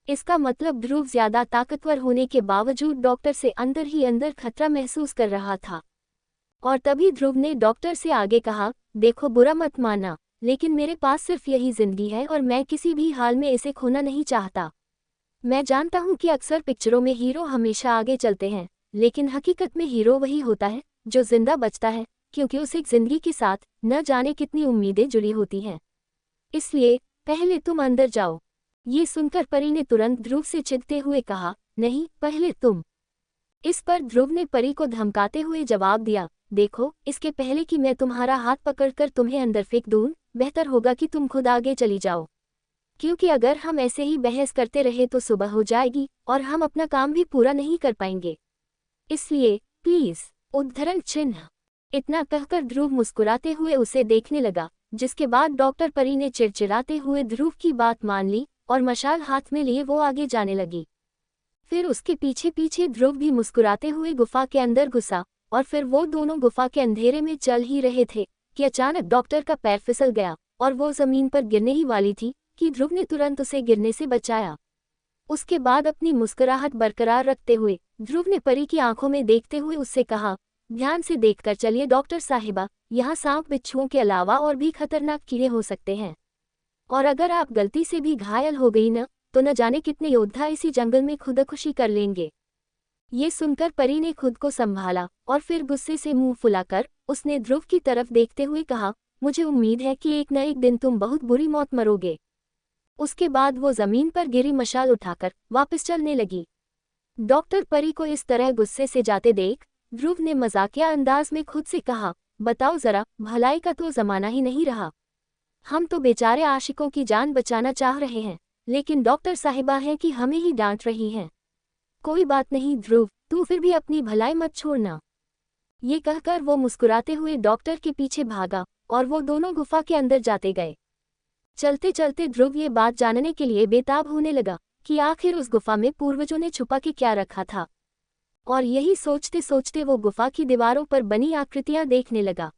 इसका मतलब ध्रुव ज्यादा ताकतवर होने के बावजूद डॉक्टर से अंदर ही अंदर खतरा महसूस कर रहा था। और तभी ध्रुव ने डॉक्टर से आगे कहा, देखो बुरा मत मानना, लेकिन मेरे पास सिर्फ यही जिंदगी है और मैं किसी भी हाल में इसे खोना नहीं चाहता। मैं जानता हूँ कि अक्सर पिक्चरों में हीरो हमेशा आगे चलते हैं, लेकिन हकीकत में हीरो वही होता है जो जिंदा बचता है, क्योंकि उस एक जिंदगी के साथ न जाने कितनी उम्मीदें जुड़ी होती हैं। इसलिए पहले तुम अंदर जाओ। ये सुनकर परी ने तुरंत ध्रुव से चिढ़ते हुए कहा, नहीं, पहले तुम। इस पर ध्रुव ने परी को धमकाते हुए जवाब दिया, देखो, इसके पहले कि मैं तुम्हारा हाथ पकड़कर तुम्हें अंदर फेंक दूं, बेहतर होगा कि तुम खुद आगे चली जाओ। क्योंकि अगर हम ऐसे ही बहस करते रहे तो सुबह हो जाएगी और हम अपना काम भी पूरा नहीं कर पाएंगे। इसलिए प्लीज। उद्धरण चिन्ह। इतना कहकर ध्रुव मुस्कुराते हुए उसे देखने लगा, जिसके बाद डॉक्टर परी ने चिड़चिड़ाते हुए ध्रुव की बात मान ली और मशाल हाथ में लिए वो आगे जाने लगी। फिर उसके पीछे पीछे ध्रुव भी मुस्कुराते हुए गुफा के अंदर घुसा और फिर वो दोनों गुफा के अंधेरे में चल ही रहे थे कि अचानक डॉक्टर का पैर फिसल गया और वो जमीन पर गिरने ही वाली थी कि ध्रुव ने तुरंत उसे गिरने से बचाया। उसके बाद अपनी मुस्कुराहट बरकरार रखते हुए ध्रुव ने परी की आंखों में देखते हुए उससे कहा, ध्यान से देखकर चलिए डॉक्टर साहिबा, यहाँ सांप बिच्छुओं के अलावा और भी खतरनाक कीड़े हो सकते हैं, और अगर आप गलती से भी घायल हो गई न, तो न जाने कितने योद्धा इसी जंगल में खुदकुशी कर लेंगे। ये सुनकर परी ने खुद को संभाला और फिर गुस्से से मुंह फुलाकर उसने ध्रुव की तरफ देखते हुए कहा, मुझे उम्मीद है कि एक न एक दिन तुम बहुत बुरी मौत मरोगे। उसके बाद वो जमीन पर गिरी मशाल उठाकर वापस चलने लगी। डॉक्टर परी को इस तरह गुस्से से जाते देख ध्रुव ने मजाकिया अंदाज में खुद से कहा, बताओ जरा, भलाई का तो जमाना ही नहीं रहा। हम तो बेचारे आशिकों की जान बचाना चाह रहे हैं, लेकिन डॉक्टर साहिबा है कि हमें ही डांट रही हैं। कोई बात नहीं ध्रुव, तू फिर भी अपनी भलाई मत छोड़ना। ये कहकर वो मुस्कुराते हुए डॉक्टर के पीछे भागा और वो दोनों गुफा के अंदर जाते गए। चलते चलते ध्रुव ये बात जानने के लिए बेताब होने लगा कि आखिर उस गुफा में पूर्वजों ने छुपा के क्या रखा था, और यही सोचते सोचते वो गुफा की दीवारों पर बनी आकृतियां देखने लगा।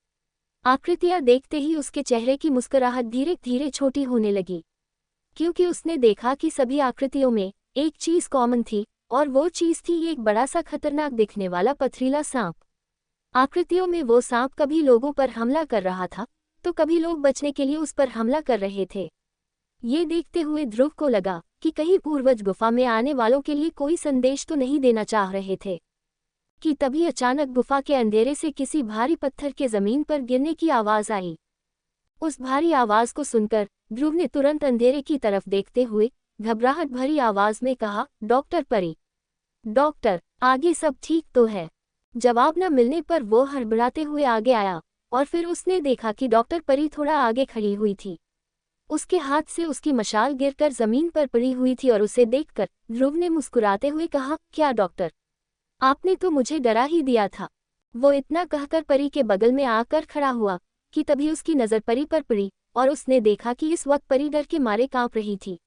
आकृतियां देखते ही उसके चेहरे की मुस्कुराहट धीरे धीरे छोटी होने लगी, क्योंकि उसने देखा कि सभी आकृतियों में एक चीज कॉमन थी, और वो चीज थी एक बड़ा सा खतरनाक दिखने वाला पथरीला सांप। आकृतियों में वो सांप कभी लोगों पर हमला कर रहा था तो कभी लोग बचने के लिए उस पर हमला कर रहे थे। ये देखते हुए ध्रुव को लगा कि कहीं पूर्वज गुफा में आने वालों के लिए कोई संदेश तो नहीं देना चाह रहे थे, कि तभी अचानक गुफा के अंधेरे से किसी भारी पत्थर के जमीन पर गिरने की आवाज आई। उस भारी आवाज को सुनकर ध्रुव ने तुरंत अंधेरे की तरफ देखते हुए घबराहट भरी आवाज में कहा, डॉक्टर परी। डॉक्टर, आगे सब ठीक तो है? जवाब न मिलने पर वो हड़बड़ाते हुए आगे आया और फिर उसने देखा कि डॉक्टर परी थोड़ा आगे खड़ी हुई थी। उसके हाथ से उसकी मशाल गिरकर जमीन पर पड़ी हुई थी और उसे देखकर ध्रुव ने मुस्कुराते हुए कहा, क्या डॉक्टर, आपने तो मुझे डरा ही दिया था। वो इतना कहकर परी के बगल में आकर खड़ा हुआ कि तभी उसकी नज़र परी पर पड़ी और उसने देखा कि इस वक्त परी डर के मारे कांप रही थी।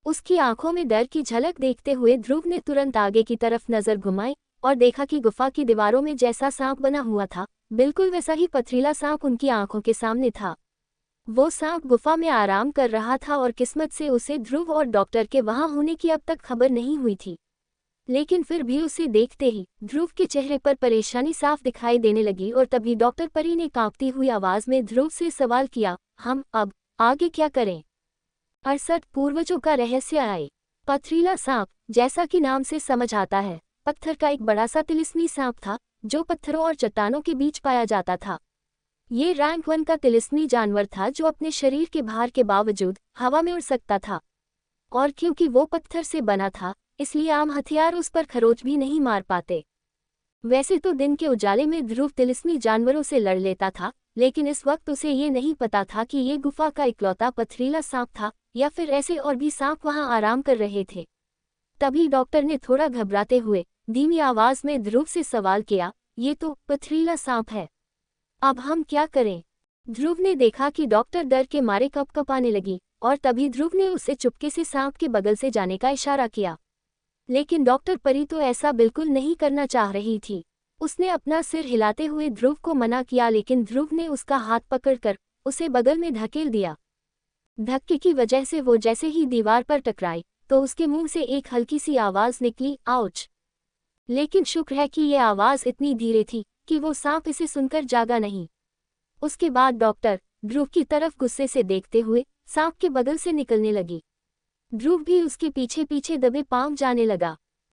उसकी आंखों में डर की झलक देखते हुए ध्रुव ने तुरंत आगे की तरफ नजर घुमाई और देखा कि गुफा की दीवारों में जैसा सांप बना हुआ था, बिल्कुल वैसा ही पथरीला सांप उनकी आंखों के सामने था। वो सांप गुफा में आराम कर रहा था और किस्मत से उसे ध्रुव और डॉक्टर के वहां होने की अब तक खबर नहीं हुई थी, लेकिन फिर भी उसे देखते ही ध्रुव के चेहरे पर परेशानी साफ दिखाई देने लगी। और तभी डॉक्टर परी ने कांपती हुई आवाज में ध्रुव से सवाल किया, हम अब आगे क्या करें? 68 पूर्वजों का रहस्य आए। पथरीला सांप, जैसा कि नाम से समझ आता है, पत्थर का एक बड़ा सा तिलिस्मी सांप था जो पत्थरों और चट्टानों के बीच पाया जाता था। ये रैंक 1 का तिलिस्मी जानवर था जो अपने शरीर के भार के बावजूद हवा में उड़ सकता था, और क्योंकि वो पत्थर से बना था इसलिए आम हथियार उस पर खरोच भी नहीं मार पाते। वैसे तो दिन के उजाले में ध्रुव तिलिस्मी जानवरों से लड़ लेता था, लेकिन इस वक्त उसे ये नहीं पता था कि ये गुफा का इकलौता पथरीला सांप था या फिर ऐसे और भी सांप वहां आराम कर रहे थे। तभी डॉक्टर ने थोड़ा घबराते हुए धीमी आवाज में ध्रुव से सवाल किया, ये तो पथरीला सांप है, अब हम क्या करें? ध्रुव ने देखा कि डॉक्टर डर के मारे कँपकँपाने लगी और तभी ध्रुव ने उसे चुपके से सांप के बगल से जाने का इशारा किया, लेकिन डॉक्टर परी तो ऐसा बिल्कुल नहीं करना चाह रही थी। उसने अपना सिर हिलाते हुए ध्रुव को मना किया, लेकिन ध्रुव ने उसका हाथ पकड़कर उसे बगल में धकेल दिया। धक्के की वजह से वो जैसे ही दीवार पर टकराई तो उसके मुंह से एक हल्की सी आवाज निकली, आउच। लेकिन शुक्र है कि ये आवाज इतनी धीरे थी कि वो सांप इसे सुनकर जागा नहीं। उसके बाद डॉक्टर ध्रुव की तरफ गुस्से से देखते हुए सांप के बगल से निकलने लगी। ध्रुव भी उसके पीछे पीछे दबे पांव जाने लगा।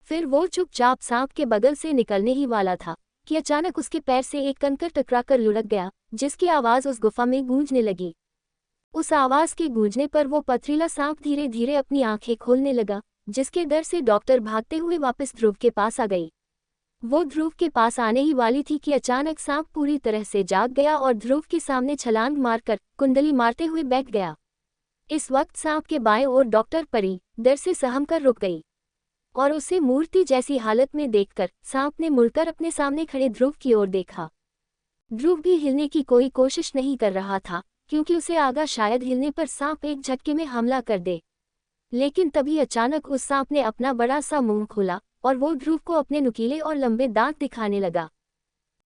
फिर वो चुपचाप सांप के बगल से निकलने ही वाला था कि अचानक उसके पैर से एक कंकर टकराकर लुढ़क गया, जिसकी आवाज उस गुफा में गूंजने लगी। उस आवाज के गूंजने पर वो पथरीला सांप धीरे धीरे अपनी आंखें खोलने लगा, जिसके डर से डॉक्टर भागते हुए वापस ध्रुव के पास आ गई। वो ध्रुव के पास आने ही वाली थी कि अचानक सांप पूरी तरह से जाग गया और ध्रुव के सामने छलांग मारकर कुंडली मारते हुए बैठ गया। इस वक्त सांप के बाएं ओर डॉक्टर परी डर से सहम कर रुक गई और उसे मूर्ति जैसी हालत में देखकर सांप ने मुड़कर अपने सामने खड़े ध्रुव की ओर देखा। ध्रुव भी हिलने की कोई कोशिश नहीं कर रहा था, क्योंकि उसे आगा शायद हिलने पर सांप एक झटके में हमला कर दे। लेकिन तभी अचानक उस सांप ने अपना बड़ा सा मुंह खोला और वो ध्रुव को अपने नुकीले और लंबे दांत दिखाने लगा।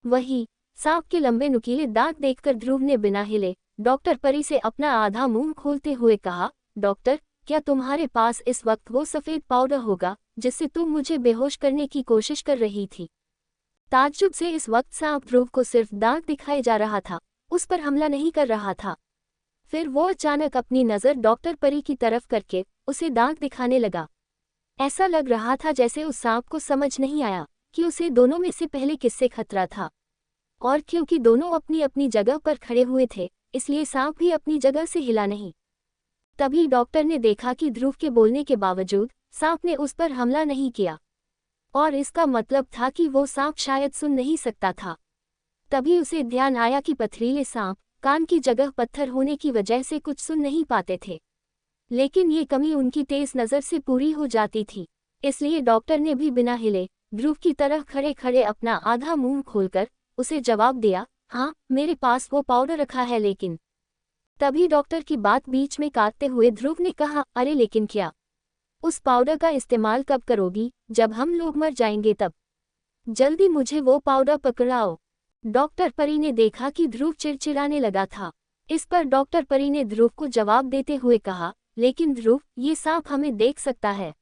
वही सांप के लंबे नुकीले दांत देखकर ध्रुव ने बिना हिले डॉक्टर परी से अपना आधा मुंह खोलते हुए कहा, डॉक्टर, क्या तुम्हारे पास इस वक्त वो सफेद पाउडर होगा जिससे तुम मुझे बेहोश करने की कोशिश कर रही थी? ताज्जुब से इस वक्त सांप ध्रुव को सिर्फ दांत दिखाए जा रहा था, उस पर हमला नहीं कर रहा था। फिर वो अचानक अपनी नज़र डॉक्टर परी की तरफ करके उसे दांत दिखाने लगा। ऐसा लग रहा था जैसे उस सांप को समझ नहीं आया कि उसे दोनों में से पहले किससे खतरा था, और क्योंकि दोनों अपनी अपनी जगह पर खड़े हुए थे, इसलिए सांप भी अपनी जगह से हिला नहीं। तभी डॉक्टर ने देखा कि ध्रुव के बोलने के बावजूद सांप ने उस पर हमला नहीं किया, और इसका मतलब था कि वो सांप शायद सुन नहीं सकता था। तभी उसे ध्यान आया कि पथरीले सांप कान की जगह पत्थर होने की वजह से कुछ सुन नहीं पाते थे, लेकिन ये कमी उनकी तेज नज़र से पूरी हो जाती थी। इसलिए डॉक्टर ने भी बिना हिले ध्रुव की तरह खड़े खड़े अपना आधा मुंह खोलकर उसे जवाब दिया, हाँ, मेरे पास वो पाउडर रखा है। लेकिन तभी डॉक्टर की बात बीच में काटते हुए ध्रुव ने कहा, अरे लेकिन क्या? उस पाउडर का इस्तेमाल कब करोगी? जब हम लोग मर जाएंगे तब। जल्दी मुझे वो पाउडर पकड़ाओ। डॉक्टर परी ने देखा कि ध्रुव चिड़चिड़ाने लगा था। इस पर डॉक्टर परी ने ध्रुव को जवाब देते हुए कहा, लेकिन ध्रुव, ये सांप हमें देख सकता है।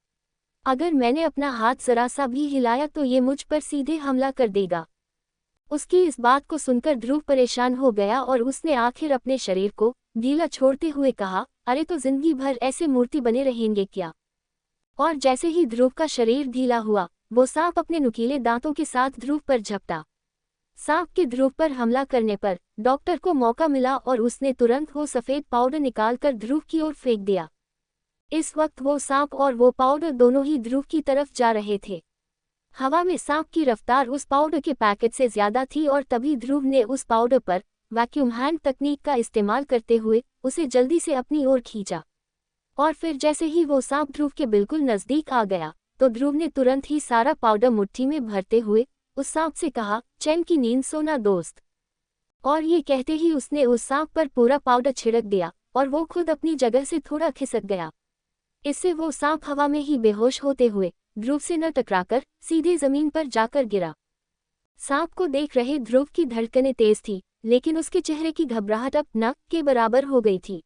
अगर मैंने अपना हाथ जरा सा भी हिलाया तो ये मुझ पर सीधे हमला कर देगा। उसकी इस बात को सुनकर ध्रुव परेशान हो गया और उसने आखिर अपने शरीर को ढीला छोड़ते हुए कहा, अरे तो जिंदगी भर ऐसे मूर्ति बने रहेंगे क्या? और जैसे ही ध्रुव का शरीर ढीला हुआ, वो सांप अपने नुकीले दांतों के साथ ध्रुव पर झपटा। सांप के ध्रुव पर हमला करने पर डॉक्टर को मौका मिला और उसने तुरंत वो सफ़ेद पाउडर निकालकर ध्रुव की ओर फेंक दिया। इस वक्त वो सांप और वो पाउडर दोनों ही ध्रुव की तरफ जा रहे थे। हवा में सांप की रफ्तार उस पाउडर के पैकेट से ज़्यादा थी और तभी ध्रुव ने उस पाउडर पर वैक्यूम हैंड तकनीक का इस्तेमाल करते हुए उसे जल्दी से अपनी ओर खींचा। और फिर जैसे ही वो सांप ध्रुव के बिल्कुल नज़दीक आ गया तो ध्रुव ने तुरंत ही सारा पाउडर मुट्ठी में भरते हुए उस सांप से कहा, चैन की नींद सोना दोस्त। और ये कहते ही उसने उस सांप पर पूरा पाउडर छिड़क दिया और वो खुद अपनी जगह से थोड़ा खिसक गया। इससे वो सांप हवा में ही बेहोश होते हुए ध्रुव से न टकराकर सीधे जमीन पर जाकर गिरा। सांप को देख रहे ध्रुव की धड़कनें तेज थी, लेकिन उसके चेहरे की घबराहट अब न के बराबर हो गई थी।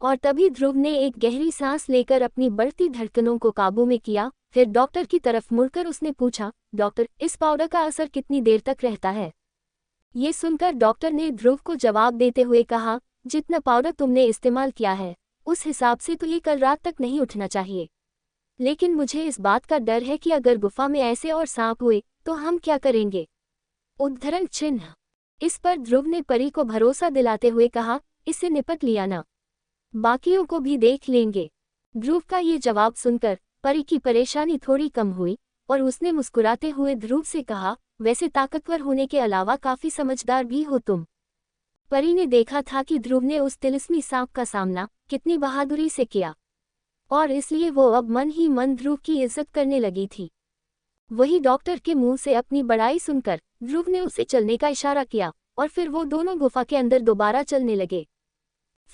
और तभी ध्रुव ने एक गहरी सांस लेकर अपनी बढ़ती धड़कनों को काबू में किया। फिर डॉक्टर की तरफ मुड़कर उसने पूछा, डॉक्टर, इस पाउडर का असर कितनी देर तक रहता है? ये सुनकर डॉक्टर ने ध्रुव को जवाब देते हुए कहा, जितना पाउडर तुमने इस्तेमाल किया है उस हिसाब से तो ये कल रात तक नहीं उठना चाहिए। लेकिन मुझे इस बात का डर है कि अगर गुफा में ऐसे और सांप हुए तो हम क्या करेंगे? उद्धरण चिन्ह। इस पर ध्रुव ने परी को भरोसा दिलाते हुए कहा, इससे निपट लिया ना, बाकियों को भी देख लेंगे। ध्रुव का ये जवाब सुनकर परी की परेशानी थोड़ी कम हुई और उसने मुस्कुराते हुए ध्रुव से कहा, वैसे ताकतवर होने के अलावा काफी समझदार भी हो तुम। परी ने देखा था कि ध्रुव ने उस तिलिस्मी सांप का सामना कितनी बहादुरी से किया, और इसलिए वो अब मन ही मन ध्रुव की इज्जत करने लगी थी। वही डॉक्टर के मुंह से अपनी बड़ाई सुनकर ध्रुव ने उसे चलने का इशारा किया और फिर वो दोनों गुफा के अंदर दोबारा चलने लगे।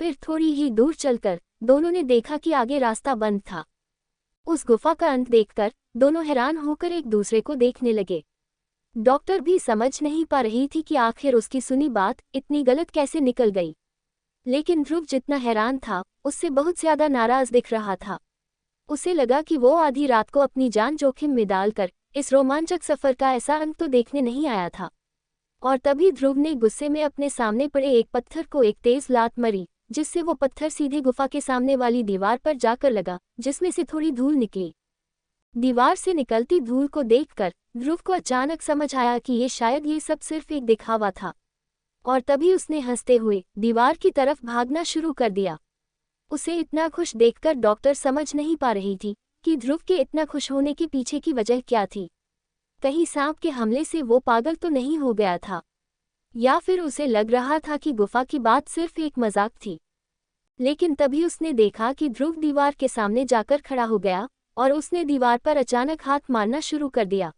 फिर थोड़ी ही दूर चलकर दोनों ने देखा कि आगे रास्ता बंद था। उस गुफा का अंत देखकर दोनों हैरान होकर एक दूसरे को देखने लगे। डॉक्टर भी समझ नहीं पा रही थी कि आखिर उसकी सुनी बात इतनी गलत कैसे निकल गई, लेकिन ध्रुव जितना हैरान था उससे बहुत ज्यादा नाराज दिख रहा था। उसे लगा कि वो आधी रात को अपनी जान जोखिम में डालकर इस रोमांचक सफर का ऐसा अंत तो देखने नहीं आया था। और तभी ध्रुव ने गुस्से में अपने सामने पड़े एक पत्थर को एक तेज लात मारी, जिससे वो पत्थर सीधे गुफा के सामने वाली दीवार पर जाकर लगा, जिसमें से थोड़ी धूल निकली। दीवार से निकलती धूल को देखकर ध्रुव को अचानक समझ आया कि ये सब सिर्फ एक दिखावा था। और तभी उसने हंसते हुए दीवार की तरफ भागना शुरू कर दिया। उसे इतना खुश देखकर डॉक्टर समझ नहीं पा रही थी कि ध्रुव के इतना खुश होने के पीछे की वजह क्या थी। कहीं सांप के हमले से वो पागल तो नहीं हो गया था, या फिर उसे लग रहा था कि गुफा की बात सिर्फ एक मजाक थी। लेकिन तभी उसने देखा कि ध्रुव दीवार के सामने जाकर खड़ा हो गया और उसने दीवार पर अचानक हाथ मारना शुरू कर दिया।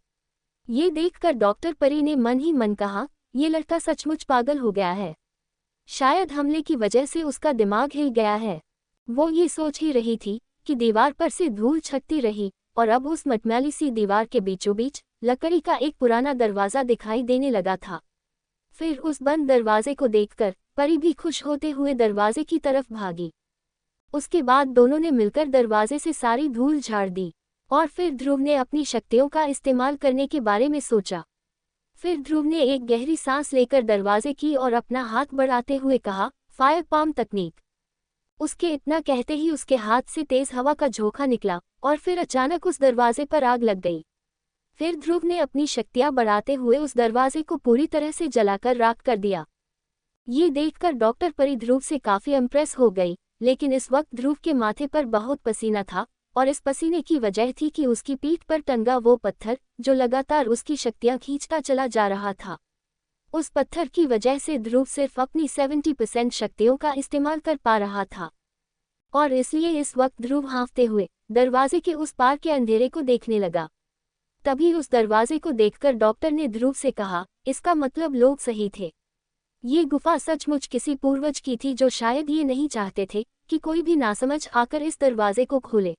ये देखकर डॉक्टर परी ने मन ही मन कहा, ये लड़का सचमुच पागल हो गया है। शायद हमले की वजह से उसका दिमाग हिल गया है। वो ये सोच ही रही थी कि दीवार पर से धूल छटती रही और अब उस मटमैली सी दीवार के बीचों बीच लकड़ी का एक पुराना दरवाज़ा दिखाई देने लगा था। फिर उस बंद दरवाजे को देखकर परी भी खुश होते हुए दरवाजे की तरफ भागी। उसके बाद दोनों ने मिलकर दरवाजे से सारी धूल झाड़ दी और फिर ध्रुव ने अपनी शक्तियों का इस्तेमाल करने के बारे में सोचा। फिर ध्रुव ने एक गहरी सांस लेकर दरवाजे की और अपना हाथ बढ़ाते हुए कहा, फायर पाम तकनीक। उसके इतना कहते ही उसके हाथ से तेज हवा का झोंका निकला और फिर अचानक उस दरवाजे पर आग लग गई। फिर ध्रुव ने अपनी शक्तियां बढ़ाते हुए उस दरवाजे को पूरी तरह से जलाकर राख कर दिया। ये देखकर डॉक्टर परी ध्रुव से काफी इम्प्रेस हो गई, लेकिन इस वक्त ध्रुव के माथे पर बहुत पसीना था और इस पसीने की वजह थी कि उसकी पीठ पर टंगा वो पत्थर जो लगातार उसकी शक्तियां खींचता चला जा रहा था। उस पत्थर की वजह से ध्रुव सिर्फ अपनी 70% शक्तियों का इस्तेमाल कर पा रहा था और इसलिए इस वक्त ध्रुव हाँफते हुए दरवाजे के उस पार के अंधेरे को देखने लगा। तभी उस दरवाजे को देखकर डॉक्टर ने ध्रुव से कहा, इसका मतलब लोग सही थे। ये गुफा सचमुच किसी पूर्वज की थी जो शायद ये नहीं चाहते थे कि कोई भी नासमझ आकर इस दरवाजे को खोले।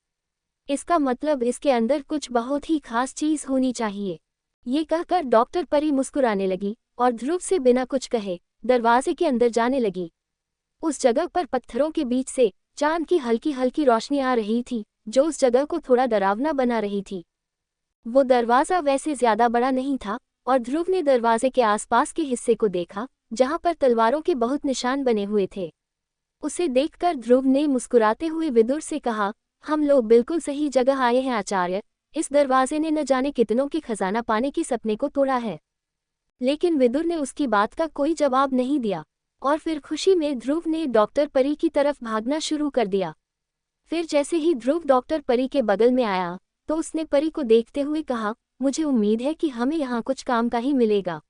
इसका मतलब इसके अंदर कुछ बहुत ही खास चीज होनी चाहिए। ये कहकर डॉक्टर परी मुस्कुराने लगी और ध्रुव से बिना कुछ कहे दरवाजे के अंदर जाने लगी। उस जगह पर पत्थरों के बीच से चांद की हल्की हल्की रोशनी आ रही थी जो उस जगह को थोड़ा डरावना बना रही थी। वो दरवाज़ा वैसे ज्यादा बड़ा नहीं था और ध्रुव ने दरवाजे के आसपास के हिस्से को देखा जहां पर तलवारों के बहुत निशान बने हुए थे। उसे देखकर ध्रुव ने मुस्कुराते हुए विदुर से कहा, हम लोग बिल्कुल सही जगह आए हैं आचार्य। इस दरवाजे ने न जाने कितनों के खजाना पाने के सपने को तोड़ा है। लेकिन विदुर ने उसकी बात का कोई जवाब नहीं दिया और फिर खुशी में ध्रुव ने डॉक्टर परी की तरफ भागना शुरू कर दिया। फिर जैसे ही ध्रुव डॉक्टर परी के बगल में आया तो उसने परी को देखते हुए कहा, मुझे उम्मीद है कि हमें यहाँ कुछ काम का ही मिलेगा,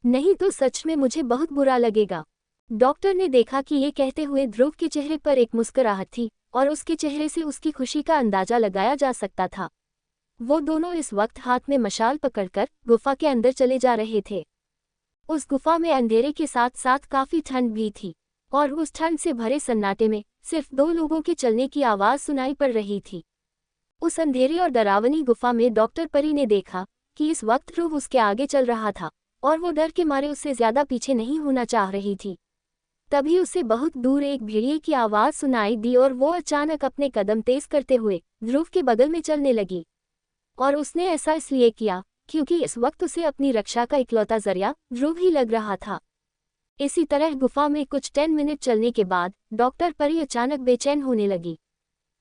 नहीं तो सच में मुझे बहुत बुरा लगेगा। डॉक्टर ने देखा कि ये कहते हुए ध्रुव के चेहरे पर एक मुस्कुराहट थी और उसके चेहरे से उसकी खुशी का अंदाजा लगाया जा सकता था। वो दोनों इस वक्त हाथ में मशाल पकड़कर गुफा के अंदर चले जा रहे थे। उस गुफा में अंधेरे के साथ साथ काफी ठंड भी थी और उस ठंड से भरे सन्नाटे में सिर्फ दो लोगों के चलने की आवाज सुनाई पड़ रही थी। उस अंधेरी और डरावनी गुफा में डॉक्टर परी ने देखा कि इस वक्त ध्रुव उसके आगे चल रहा था और वो डर के मारे उससे ज्यादा पीछे नहीं होना चाह रही थी। तभी उसे बहुत दूर एक भेड़िए की आवाज सुनाई दी और वो अचानक अपने कदम तेज करते हुए ध्रुव के बगल में चलने लगी। और उसने ऐसा इसलिए किया क्योंकि इस वक्त उसे अपनी रक्षा का इकलौता जरिया ध्रुव ही लग रहा था। इसी तरह गुफा में कुछ 10 मिनट चलने के बाद डॉक्टर परी अचानक बेचैन होने लगी।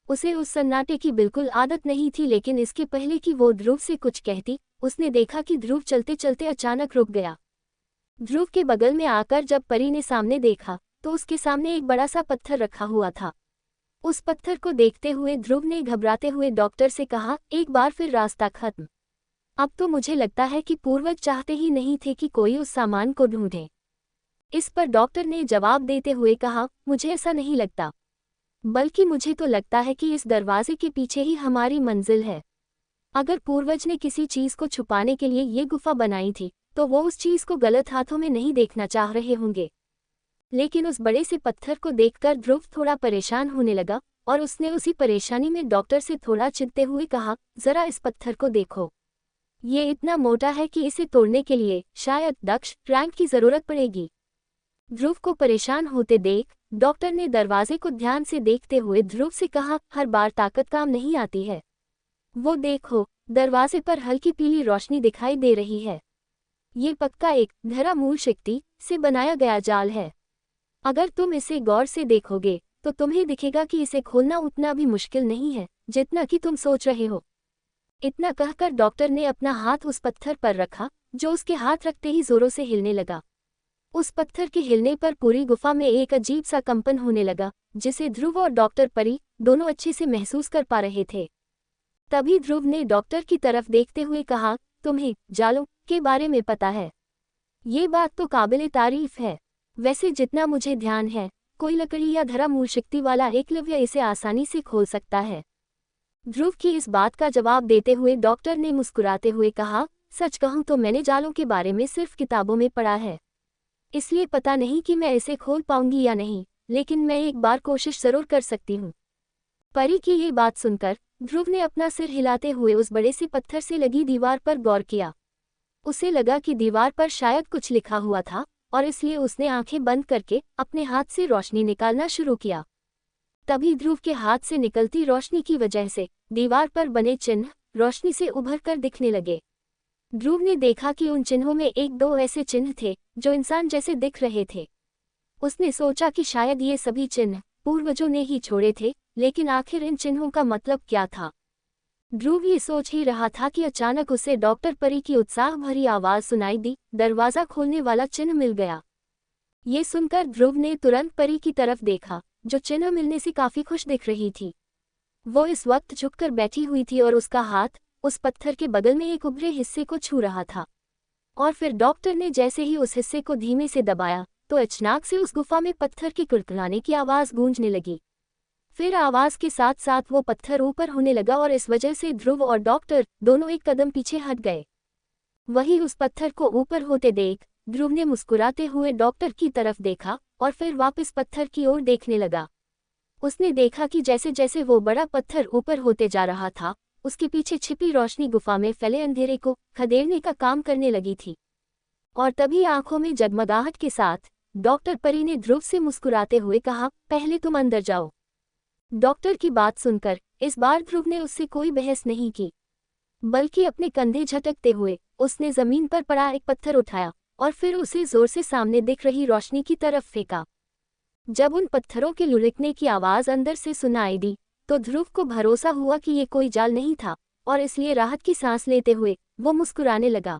उसे उस सन्नाटे की बिल्कुल आदत नहीं थी, लेकिन इसके पहले कि वो ध्रुव से कुछ कहती उसने देखा कि ध्रुव चलते चलते अचानक रुक गया। ध्रुव के बगल में आकर जब परी ने सामने देखा तो उसके सामने एक बड़ा सा पत्थर रखा हुआ था। उस पत्थर को देखते हुए ध्रुव ने घबराते हुए डॉक्टर से कहा, एक बार फिर रास्ता खत्म। अब तो मुझे लगता है कि पूर्वज चाहते ही नहीं थे कि कोई उस सामान को ढूंढे। इस पर डॉक्टर ने जवाब देते हुए कहा, मुझे ऐसा नहीं लगता, बल्कि मुझे तो लगता है कि इस दरवाजे के पीछे ही हमारी मंजिल है। अगर पूर्वज ने किसी चीज को छुपाने के लिए ये गुफा बनाई थी तो वो उस चीज को गलत हाथों में नहीं देखना चाह रहे होंगे। लेकिन उस बड़े से पत्थर को देखकर ध्रुव थोड़ा परेशान होने लगा और उसने उसी परेशानी में डॉक्टर से थोड़ा चिढ़ते हुए कहा, जरा इस पत्थर को देखो, ये इतना मोटा है कि इसे तोड़ने के लिए शायद दक्ष रैंक की जरूरत पड़ेगी। ध्रुव को परेशान होते देख डॉक्टर ने दरवाजे को ध्यान से देखते हुए ध्रुव से कहा, हर बार ताकत काम नहीं आती है। वो देखो, दरवाजे पर हल्की पीली रोशनी दिखाई दे रही है। ये पक्का एक धरा मूल शक्ति से बनाया गया जाल है। अगर तुम इसे गौर से देखोगे तो तुम्हें दिखेगा कि इसे खोलना उतना भी मुश्किल नहीं है जितना कि तुम सोच रहे हो। इतना कहकर डॉक्टर ने अपना हाथ उस पत्थर पर रखा जो उसके हाथ रखते ही जोरों से हिलने लगा। उस पत्थर के हिलने पर पूरी गुफा में एक अजीब सा कंपन होने लगा, जिसे ध्रुव और डॉक्टर परी दोनों अच्छे से महसूस कर पा रहे थे। तभी ध्रुव ने डॉक्टर की तरफ देखते हुए कहा, तुम्हें जालों के बारे में पता है? ये बात तो काबिले तारीफ है। वैसे जितना मुझे ध्यान है, कोई लकड़ी या धरा मूल शक्ति वाला एकलव्य इसे आसानी से खोल सकता है। ध्रुव की इस बात का जवाब देते हुए डॉक्टर ने मुस्कुराते हुए कहा, सच कहूं तो मैंने जालों के बारे में सिर्फ किताबों में पढ़ा है, इसलिए पता नहीं कि मैं इसे खोल पाऊंगी या नहीं, लेकिन मैं एक बार कोशिश जरूर कर सकती हूँ। परी की ये बात सुनकर ध्रुव ने अपना सिर हिलाते हुए उस बड़े से पत्थर से लगी दीवार पर गौर किया। उसे लगा कि दीवार पर शायद कुछ लिखा हुआ था और इसलिए उसने आंखें बंद करके अपने हाथ से रोशनी निकालना शुरू किया। तभी ध्रुव के हाथ से निकलती रोशनी की वजह से दीवार पर बने चिन्ह रोशनी से उभर कर दिखने लगे। ध्रुव ने देखा कि उन चिन्हों में एक दो ऐसे चिन्ह थे जो इंसान जैसे दिख रहे थे। उसने सोचा कि शायद ये सभी चिन्ह पूर्वजों ने ही छोड़े थे, लेकिन आखिर इन चिन्हों का मतलब क्या था? ध्रुव ये सोच ही रहा था कि अचानक उसे डॉक्टर परी की उत्साह भरी आवाज सुनाई दी, दरवाजा खोलने वाला चिन्ह मिल गया। ये सुनकर ध्रुव ने तुरंत परी की तरफ देखा, जो चिन्ह मिलने से काफी खुश दिख रही थी। वो इस वक्त झुककर बैठी हुई थी और उसका हाथ उस पत्थर के बगल में एक उभरे हिस्से को छू रहा था। और फिर डॉक्टर ने जैसे ही उस हिस्से को धीमे से दबाया तो अचानक से उस गुफा में पत्थर के कुड़कुड़ाने की आवाज गूंजने लगी। फिर आवाज के साथ साथ वो पत्थर ऊपर होने लगा और इस वजह से ध्रुव और डॉक्टर दोनों एक कदम पीछे हट गए। वहीं उस पत्थर को ऊपर होते देख ध्रुव ने मुस्कुराते हुए डॉक्टर की तरफ देखा और फिर वापस पत्थर की ओर देखने लगा। उसने देखा कि जैसे जैसे वो बड़ा पत्थर ऊपर होते जा रहा था, उसके पीछे छिपी रोशनी गुफा में फैले अंधेरे को खदेड़ने का काम करने लगी थी। और तभी आंखों में जगमगाहट के साथ डॉक्टर परी ने ध्रुव से मुस्कुराते हुए कहा, पहले तुम अंदर जाओ। डॉक्टर की बात सुनकर इस बार ध्रुव ने उससे कोई बहस नहीं की, बल्कि अपने कंधे झटकते हुए उसने जमीन पर पड़ा एक पत्थर उठाया और फिर उसे जोर से सामने दिख रही रोशनी की तरफ फेंका। जब उन पत्थरों के लुढ़कने की आवाज अंदर से सुनाई दी तो ध्रुव को भरोसा हुआ कि ये कोई जाल नहीं था और इसलिए राहत की सांस लेते हुए वो मुस्कुराने लगा।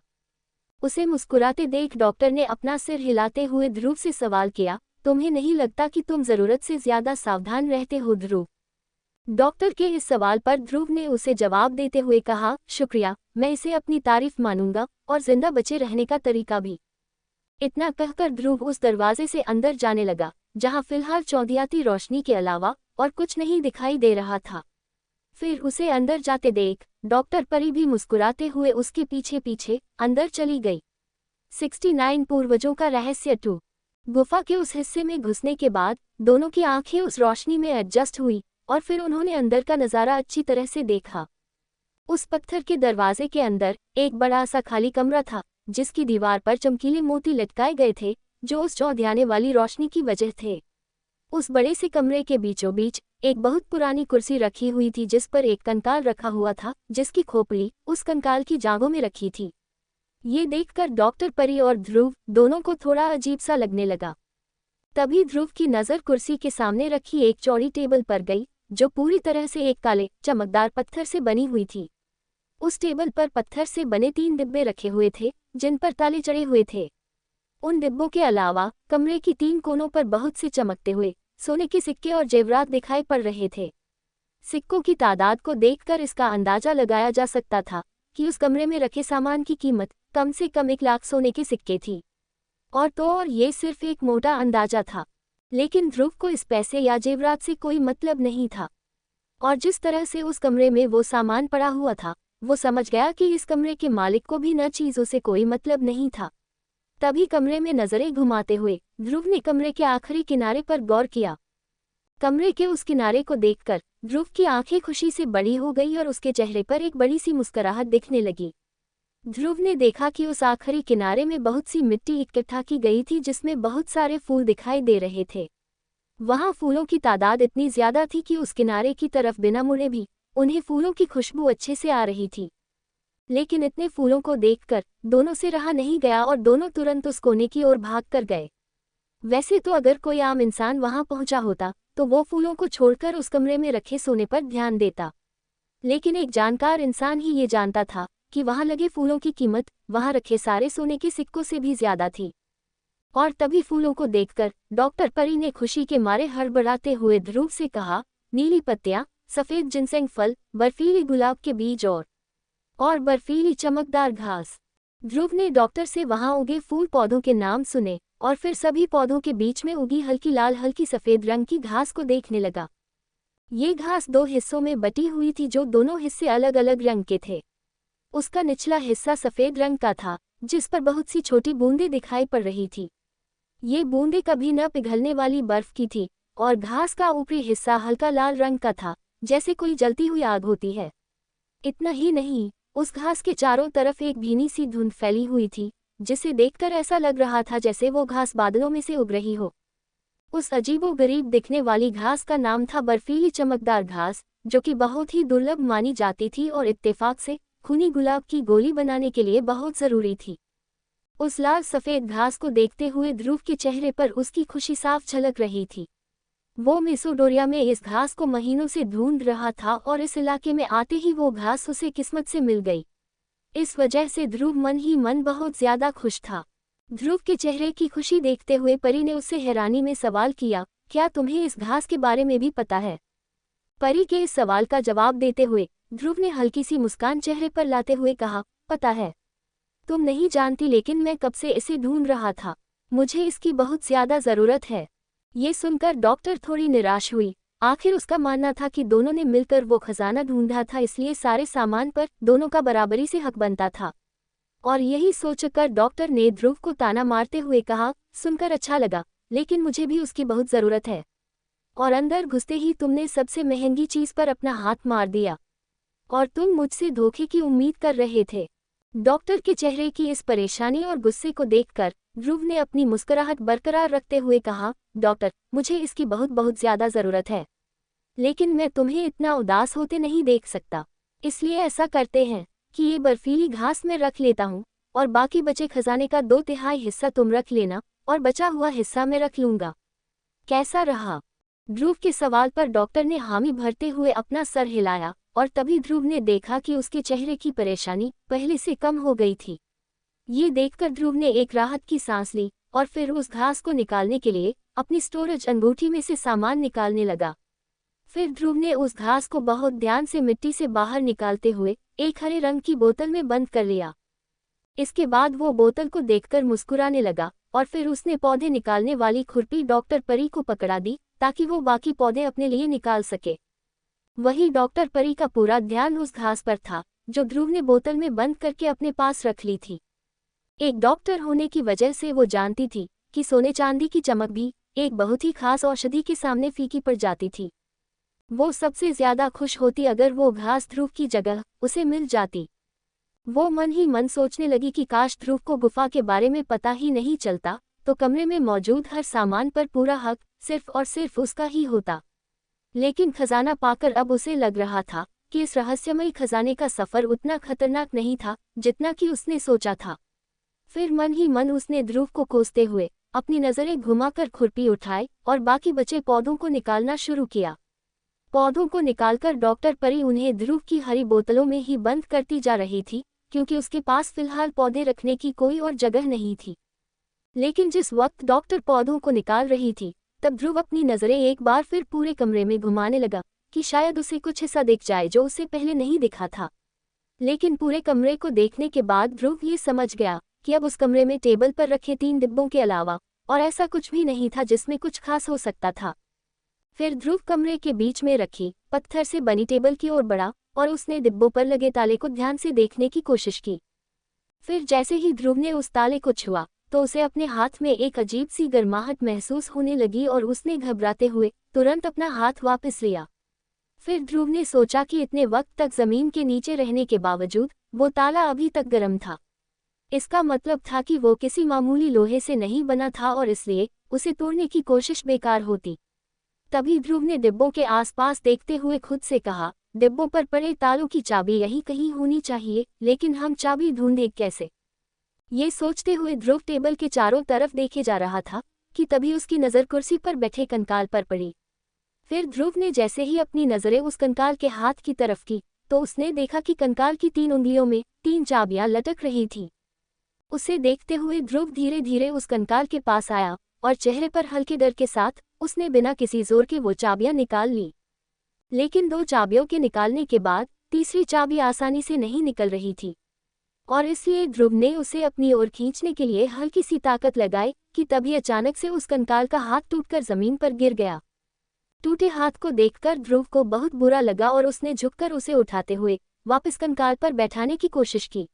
उसे मुस्कुराते देख डॉक्टर ने अपना सिर हिलाते हुए ध्रुव से सवाल किया, तुम्हें नहीं लगता कि तुम जरूरत से ज्यादा सावधान रहते हो ध्रुव? डॉक्टर के इस सवाल पर ध्रुव ने उसे जवाब देते हुए कहा, शुक्रिया, मैं इसे अपनी तारीफ मानूंगा और जिंदा बचे रहने का तरीका भी। इतना कहकर ध्रुव उस दरवाजे से अंदर जाने लगा, जहां फिलहाल चौंधियाती रोशनी के अलावा और कुछ नहीं दिखाई दे रहा था। फिर उसे अंदर जाते देख डॉक्टर परी भी मुस्कुराते हुए उसके पीछे पीछे अंदर चली गई। 69 पूर्वजों का रहस्य 2। गुफा के उस हिस्से में घुसने के बाद दोनों की आंखें उस रोशनी में एडजस्ट हुई और फिर उन्होंने अंदर का नज़ारा अच्छी तरह से देखा। उस पत्थर के दरवाजे के अंदर एक बड़ा सा खाली कमरा था, जिसकी दीवार पर चमकीले मोती लटकाए गए थे, जो उस चौंधियाने वाली रोशनी की वजह थे। उस बड़े से कमरे के बीचों बीच एक बहुत पुरानी कुर्सी रखी हुई थी, जिस पर एक कंकाल रखा हुआ था, जिसकी खोपड़ी उस कंकाल की जांघों में रखी थी। ये देखकर डॉक्टर परी और ध्रुव दोनों को थोड़ा अजीब सा लगने लगा। तभी ध्रुव की नज़र कुर्सी के सामने रखी एक चौड़ी टेबल पर गई, जो पूरी तरह से एक काले चमकदार पत्थर से बनी हुई थी। उस टेबल पर पत्थर से बने 3 डिब्बे रखे हुए थे, जिन पर ताले चढ़े हुए थे। उन डिब्बों के अलावा कमरे की 3 कोनों पर बहुत से चमकते हुए सोने के सिक्के और जेवरात दिखाई पड़ रहे थे। सिक्कों की तादाद को देखकर इसका अंदाजा लगाया जा सकता था कि उस कमरे में रखे सामान की कीमत कम से कम 1 लाख सोने के सिक्के थी। और ये सिर्फ एक मोटा अंदाजा था, लेकिन ध्रुव को इस पैसे या जेवरात से कोई मतलब नहीं था। और जिस तरह से उस कमरे में वो सामान पड़ा हुआ था, वो समझ गया कि इस कमरे के मालिक को भी न चीज़ों से कोई मतलब नहीं था। तभी कमरे में नजरें घुमाते हुए ध्रुव ने कमरे के आखिरी किनारे पर गौर किया। कमरे के उस किनारे को देखकर ध्रुव की आंखें खुशी से बड़ी हो गई और उसके चेहरे पर एक बड़ी सी मुस्कुराहट दिखने लगी। ध्रुव ने देखा कि उस आखिरी किनारे में बहुत सी मिट्टी इकट्ठा की गई थी जिसमें बहुत सारे फूल दिखाई दे रहे थे। वहां फूलों की तादाद इतनी ज्यादा थी कि उस किनारे की तरफ बिना मुड़े भी उन्हें फूलों की खुशबू अच्छे से आ रही थी। लेकिन इतने फूलों को देखकर दोनों से रहा नहीं गया और दोनों तुरंत उस कोने की ओर भाग कर गए। वैसे तो अगर कोई आम इंसान वहां पहुंचा होता तो वो फूलों को छोड़कर उस कमरे में रखे सोने पर ध्यान देता, लेकिन एक जानकार इंसान ही ये जानता था कि वहां लगे फूलों की कीमत वहां रखे सारे सोने के सिक्कों से भी ज्यादा थी। और तभी फूलों को देखकर डॉक्टर परी ने खुशी के मारे हड़बड़ाते हुए ध्रुव से कहा, नीली पत्तियां, सफेद जिनसेंग फल, बर्फीली गुलाब के बीज और बर्फीली चमकदार घास। ध्रुव ने डॉक्टर से वहां उगे फूल पौधों के नाम सुने और फिर सभी पौधों के बीच में उगी हल्की लाल हल्की सफेद रंग की घास को देखने लगा। ये घास 2 हिस्सों में बटी हुई थी जो दोनों हिस्से अलग अलग रंग के थे। उसका निचला हिस्सा सफेद रंग का था जिस पर बहुत सी छोटी बूंदें दिखाई पड़ रही थी। ये बूंदें कभी न पिघलने वाली बर्फ की थी और घास का ऊपरी हिस्सा हल्का लाल रंग का था जैसे कोई जलती हुई आग होती है। इतना ही नहीं, उस घास के चारों तरफ एक भीनी सी धुंध फैली हुई थी जिसे देखकर ऐसा लग रहा था जैसे वो घास बादलों में से उग रही हो। उस अजीबोगरीब दिखने वाली घास का नाम था बर्फीली चमकदार घास, जो कि बहुत ही दुर्लभ मानी जाती थी और इत्तेफाक से खूनी गुलाब की गोली बनाने के लिए बहुत जरूरी थी। उस लाल सफेद घास को देखते हुए ध्रुव के चेहरे पर उसकी खुशी साफ झलक रही थी। वो मिसोडोरिया में इस घास को महीनों से ढूंढ रहा था और इस इलाके में आते ही वो घास उसे किस्मत से मिल गई। इस वजह से ध्रुव मन ही मन बहुत ज्यादा खुश था। ध्रुव के चेहरे की खुशी देखते हुए परी ने उससे हैरानी में सवाल किया, क्या तुम्हें इस घास के बारे में भी पता है? परी के इस सवाल का जवाब देते हुए ध्रुव ने हल्की सी मुस्कान चेहरे पर लाते हुए कहा, पता है। तुम नहीं जानती लेकिन मैं कब से इसे ढूंढ रहा था। मुझे इसकी बहुत ज्यादा जरूरत है। ये सुनकर डॉक्टर थोड़ी निराश हुई। आखिर उसका मानना था कि दोनों ने मिलकर वो खजाना ढूंढा था, इसलिए सारे सामान पर दोनों का बराबरी से हक बनता था। और यही सोचकर डॉक्टर ने ध्रुव को ताना मारते हुए कहा, सुनकर अच्छा लगा, लेकिन मुझे भी उसकी बहुत जरूरत है। और अंदर घुसते ही तुमने सबसे महंगी चीज पर अपना हाथ मार दिया और तुम मुझसे धोखे की उम्मीद कर रहे थे। डॉक्टर के चेहरे की इस परेशानी और गुस्से को देखकर ध्रुव ने अपनी मुस्कुराहट बरकरार रखते हुए कहा, डॉक्टर, मुझे इसकी बहुत बहुत ज्यादा जरूरत है, लेकिन मैं तुम्हें इतना उदास होते नहीं देख सकता। इसलिए ऐसा करते हैं कि ये बर्फीली घास में रख लेता हूँ और बाकी बचे खजाने का 2/3 हिस्सा तुम रख लेना और बचा हुआ हिस्सा मैं रख लूंगा। कैसा रहा? ध्रुव के सवाल पर डॉक्टर ने हामी भरते हुए अपना सर हिलाया और तभी ध्रुव ने देखा कि उसके चेहरे की परेशानी पहले से कम हो गई थी। ये देखकर ध्रुव ने एक राहत की सांस ली और फिर उस घास को निकालने के लिए अपनी स्टोरेज अंगूठी में से सामान निकालने लगा। फिर ध्रुव ने उस घास को बहुत ध्यान से मिट्टी से बाहर निकालते हुए एक हरे रंग की बोतल में बंद कर लिया। इसके बाद वो बोतल को देखकर मुस्कुराने लगा और फिर उसने पौधे निकालने वाली खुरपी डॉक्टर परी को पकड़ा दी ताकि वो बाकी पौधे अपने लिए निकाल सके। वही डॉक्टर परी का पूरा ध्यान उस घास पर था जो ध्रुव ने बोतल में बंद करके अपने पास रख ली थी। एक डॉक्टर होने की वजह से वो जानती थी कि सोने चांदी की चमक भी एक बहुत ही खास औषधि के सामने फीकी पड़ जाती थी। वो सबसे ज्यादा खुश होती अगर वो घास ध्रुव की जगह उसे मिल जाती। वो मन ही मन सोचने लगी कि काश ध्रुव को गुफा के बारे में पता ही नहीं चलता तो कमरे में मौजूद हर सामान पर पूरा हक सिर्फ और सिर्फ उसका ही होता। लेकिन खजाना पाकर अब उसे लग रहा था कि इस रहस्यमयी खजाने का सफर उतना खतरनाक नहीं था जितना कि उसने सोचा था। फिर मन ही मन उसने ध्रुव को कोसते हुए अपनी नजरें घुमाकर खुरपी उठाई और बाकी बचे पौधों को निकालना शुरू किया। पौधों को निकालकर डॉक्टर परी उन्हें ध्रुव की हरी बोतलों में ही बंद करती जा रही थी क्योंकि उसके पास फिलहाल पौधे रखने की कोई और जगह नहीं थी। लेकिन जिस वक्त डॉक्टर पौधों को निकाल रही थी तब ध्रुव अपनी नजरें एक बार फिर पूरे कमरे में घुमाने लगा कि शायद उसे कुछ हिस्सा दिख जाए जो उसे पहले नहीं दिखा था। लेकिन पूरे कमरे को देखने के बाद ध्रुव ये समझ गया कि अब उस कमरे में टेबल पर रखे 3 डिब्बों के अलावा और ऐसा कुछ भी नहीं था जिसमें कुछ खास हो सकता था। फिर ध्रुव कमरे के बीच में रखी पत्थर से बनी टेबल की ओर बढ़ा और उसने डिब्बों पर लगे ताले को ध्यान से देखने की कोशिश की। फिर जैसे ही ध्रुव ने उस ताले को छुआ तो उसे अपने हाथ में एक अजीब सी गर्माहट महसूस होने लगी और उसने घबराते हुए तुरंत अपना हाथ वापस लिया। फिर ध्रुव ने सोचा कि इतने वक्त तक जमीन के नीचे रहने के बावजूद वो ताला अभी तक गर्म था। इसका मतलब था कि वो किसी मामूली लोहे से नहीं बना था और इसलिए उसे तोड़ने की कोशिश बेकार होती। तभी ध्रुव ने डिब्बों के आसपास देखते हुए खुद से कहा, डिब्बों पर पड़े तालों की चाबी यहीं कहीं होनी चाहिए, लेकिन हम चाबी ढूंढें कैसे? ये सोचते हुए ध्रुव टेबल के चारों तरफ देखे जा रहा था कि तभी उसकी नज़र कुर्सी पर बैठे कंकाल पर पड़ी। फिर ध्रुव ने जैसे ही अपनी नज़रें उस कंकाल के हाथ की तरफ की तो उसने देखा कि कंकाल की 3 उंगलियों में 3 चाबियां लटक रही थीं। उसे देखते हुए ध्रुव धीरे धीरे उस कंकाल के पास आया और चेहरे पर हल्के डर के साथ उसने बिना किसी जोर के वो चाबियां निकाल ली। लेकिन 2 चाबियों के निकालने के बाद तीसरी चाबी आसानी से नहीं निकल रही थी और इसलिए ध्रुव ने उसे अपनी ओर खींचने के लिए हल्की सी ताकत लगाई कि तभी अचानक से उस कंकाल का हाथ टूटकर जमीन पर गिर गया। टूटे हाथ को देखकर ध्रुव को बहुत बुरा लगा और उसने झुककर उसे उठाते हुए वापस कंकाल पर बैठाने की कोशिश की।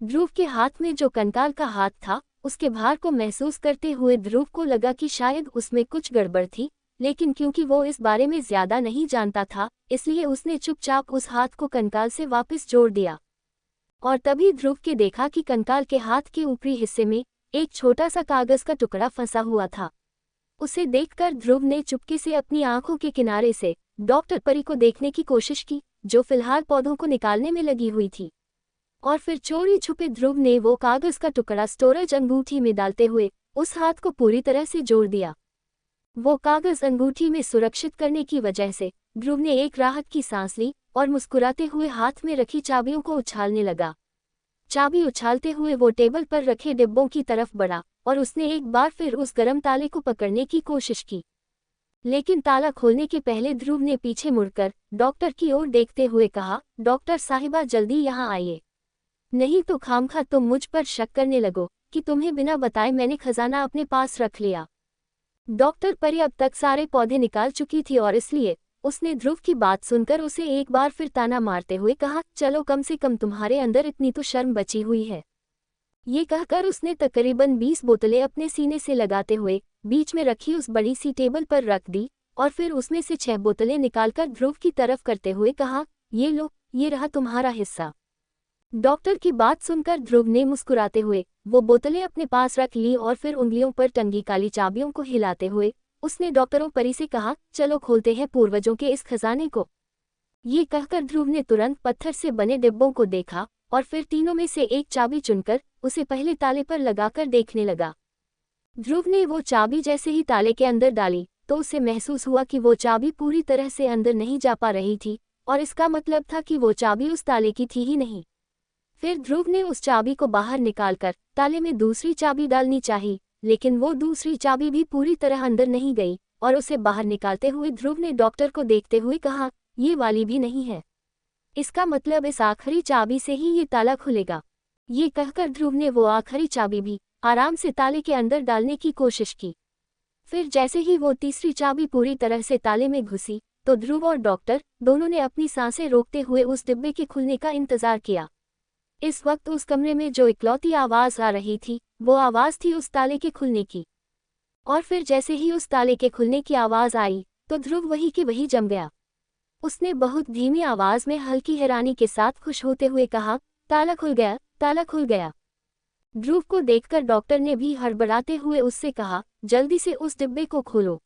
ध्रुव के हाथ में जो कंकाल का हाथ था उसके भार को महसूस करते हुए ध्रुव को लगा कि शायद उसमें कुछ गड़बड़ थी, लेकिन क्योंकि वो इस बारे में ज्यादा नहीं जानता था इसलिए उसने चुपचाप उस हाथ को कंकाल से वापस जोड़ दिया। और तभी ध्रुव के देखा कि कंकाल के हाथ के ऊपरी हिस्से में एक छोटा सा कागज का टुकड़ा फंसा हुआ था। उसे देखकर ध्रुव ने चुपके से अपनी आंखों के किनारे से डॉक्टर परी को देखने की कोशिश की, जो फिलहाल पौधों को निकालने में लगी हुई थी। और फिर चोरी छुपे ध्रुव ने वो कागज का टुकड़ा स्टोरेज अंगूठी में डालते हुए उस हाथ को पूरी तरह से जोड़ दिया। वो कागज अंगूठी में सुरक्षित करने की वजह से ध्रुव ने एक राहत की सांस ली और मुस्कुराते हुए हाथ में रखी चाबियों को उछालने लगा। चाबी उछालते हुए वो टेबल पर रखे डिब्बों की तरफ बढ़ा और उसने एक बार फिर उस गर्म ताले को पकड़ने की कोशिश की। लेकिन ताला खोलने के पहले ध्रुव ने पीछे मुड़कर डॉक्टर की ओर देखते हुए कहा, डॉक्टर साहिबा जल्दी यहाँ आइए, नहीं तो खामखा तुम मुझ पर शक करने लगो कि तुम्हें बिना बताए मैंने खजाना अपने पास रख लिया। डॉक्टर परी अब तक सारे पौधे निकाल चुकी थी और इसलिए उसने ध्रुव की बात सुनकर उसे एक बार फिर ताना मारते हुए कहा, चलो कम से कम तुम्हारे अंदर इतनी तो शर्म बची हुई है। ये कहकर उसने तकरीबन 20 बोतलें अपने सीने से लगाते हुए बीच में रखी उस बड़ी सी टेबल पर रख दी और फिर उसमें से 6 बोतलें निकालकर ध्रुव की तरफ करते हुए कहा, ये लो, ये रहा तुम्हारा हिस्सा। डॉक्टर की बात सुनकर ध्रुव ने मुस्कुराते हुए वो बोतलें अपने पास रख ली और फिर उंगलियों पर टंगी काली चाबियों को हिलाते हुए उसने डॉक्टरों परी से कहा, चलो खोलते हैं पूर्वजों के इस खजाने को। ये कहकर ध्रुव ने तुरंत पत्थर से बने डिब्बों को देखा और फिर तीनों में से एक चाबी चुनकर उसे पहले ताले पर लगाकर देखने लगा। ध्रुव ने वो चाबी जैसे ही ताले के अंदर डाली तो उसे महसूस हुआ कि वो चाबी पूरी तरह से अंदर नहीं जा पा रही थी और इसका मतलब था कि वो चाबी उस ताले की थी ही नहीं। फिर ध्रुव ने उस चाबी को बाहर निकालकर ताले में दूसरी चाबी डालनी चाहिए, लेकिन वो दूसरी चाबी भी पूरी तरह अंदर नहीं गई और उसे बाहर निकालते हुए ध्रुव ने डॉक्टर को देखते हुए कहा, ये वाली भी नहीं है, इसका मतलब इस आखिरी चाबी से ही ये ताला खुलेगा। ये कहकर ध्रुव ने वो आखिरी चाबी भी आराम से ताले के अंदर डालने की कोशिश की। फिर जैसे ही वो तीसरी चाबी पूरी तरह से ताले में घुसी तो ध्रुव और डॉक्टर दोनों ने अपनी सांसें रोकते हुए उस डिब्बे के खुलने का इंतजार किया। इस वक्त उस कमरे में जो इकलौती आवाज़ आ रही थी वो आवाज़ थी उस ताले के खुलने की। और फिर जैसे ही उस ताले के खुलने की आवाज़ आई तो ध्रुव वही की वही जम गया। उसने बहुत धीमी आवाज़ में हल्की हैरानी के साथ खुश होते हुए कहा, ताला खुल गया, ताला खुल गया। ध्रुव को देखकर डॉक्टर ने भी हड़बड़ाते हुए उससे कहा, जल्दी से उस डिब्बे को खोलो,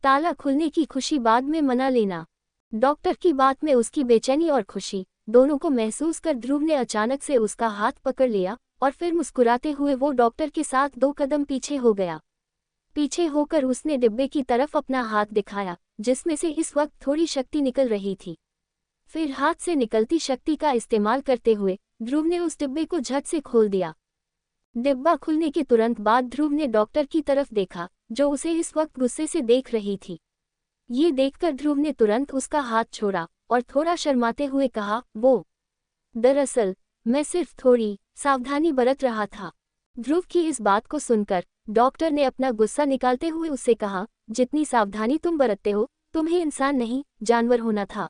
ताला खुलने की खुशी बाद में मना लेना। डॉक्टर की बात में उसकी बेचैनी और खुशी दोनों को महसूस कर ध्रुव ने अचानक से उसका हाथ पकड़ लिया और फिर मुस्कुराते हुए वो डॉक्टर के साथ 2 कदम पीछे हो गया। पीछे होकर उसने डिब्बे की तरफ अपना हाथ दिखाया जिसमें से इस वक्त थोड़ी शक्ति निकल रही थी। फिर हाथ से निकलती शक्ति का इस्तेमाल करते हुए ध्रुव ने उस डिब्बे को झट से खोल दिया। डिब्बा खुलने के तुरंत बाद ध्रुव ने डॉक्टर की तरफ देखा जो उसे इस वक्त गुस्से से देख रही थी। ये देखकर ध्रुव ने तुरंत उसका हाथ छोड़ा और थोड़ा शर्माते हुए कहा, वो दरअसल मैं सिर्फ थोड़ी सावधानी बरत रहा था। ध्रुव की इस बात को सुनकर डॉक्टर ने अपना गुस्सा निकालते हुए उससे कहा, जितनी सावधानी तुम बरतते हो तुम्हें इंसान नहीं जानवर होना था,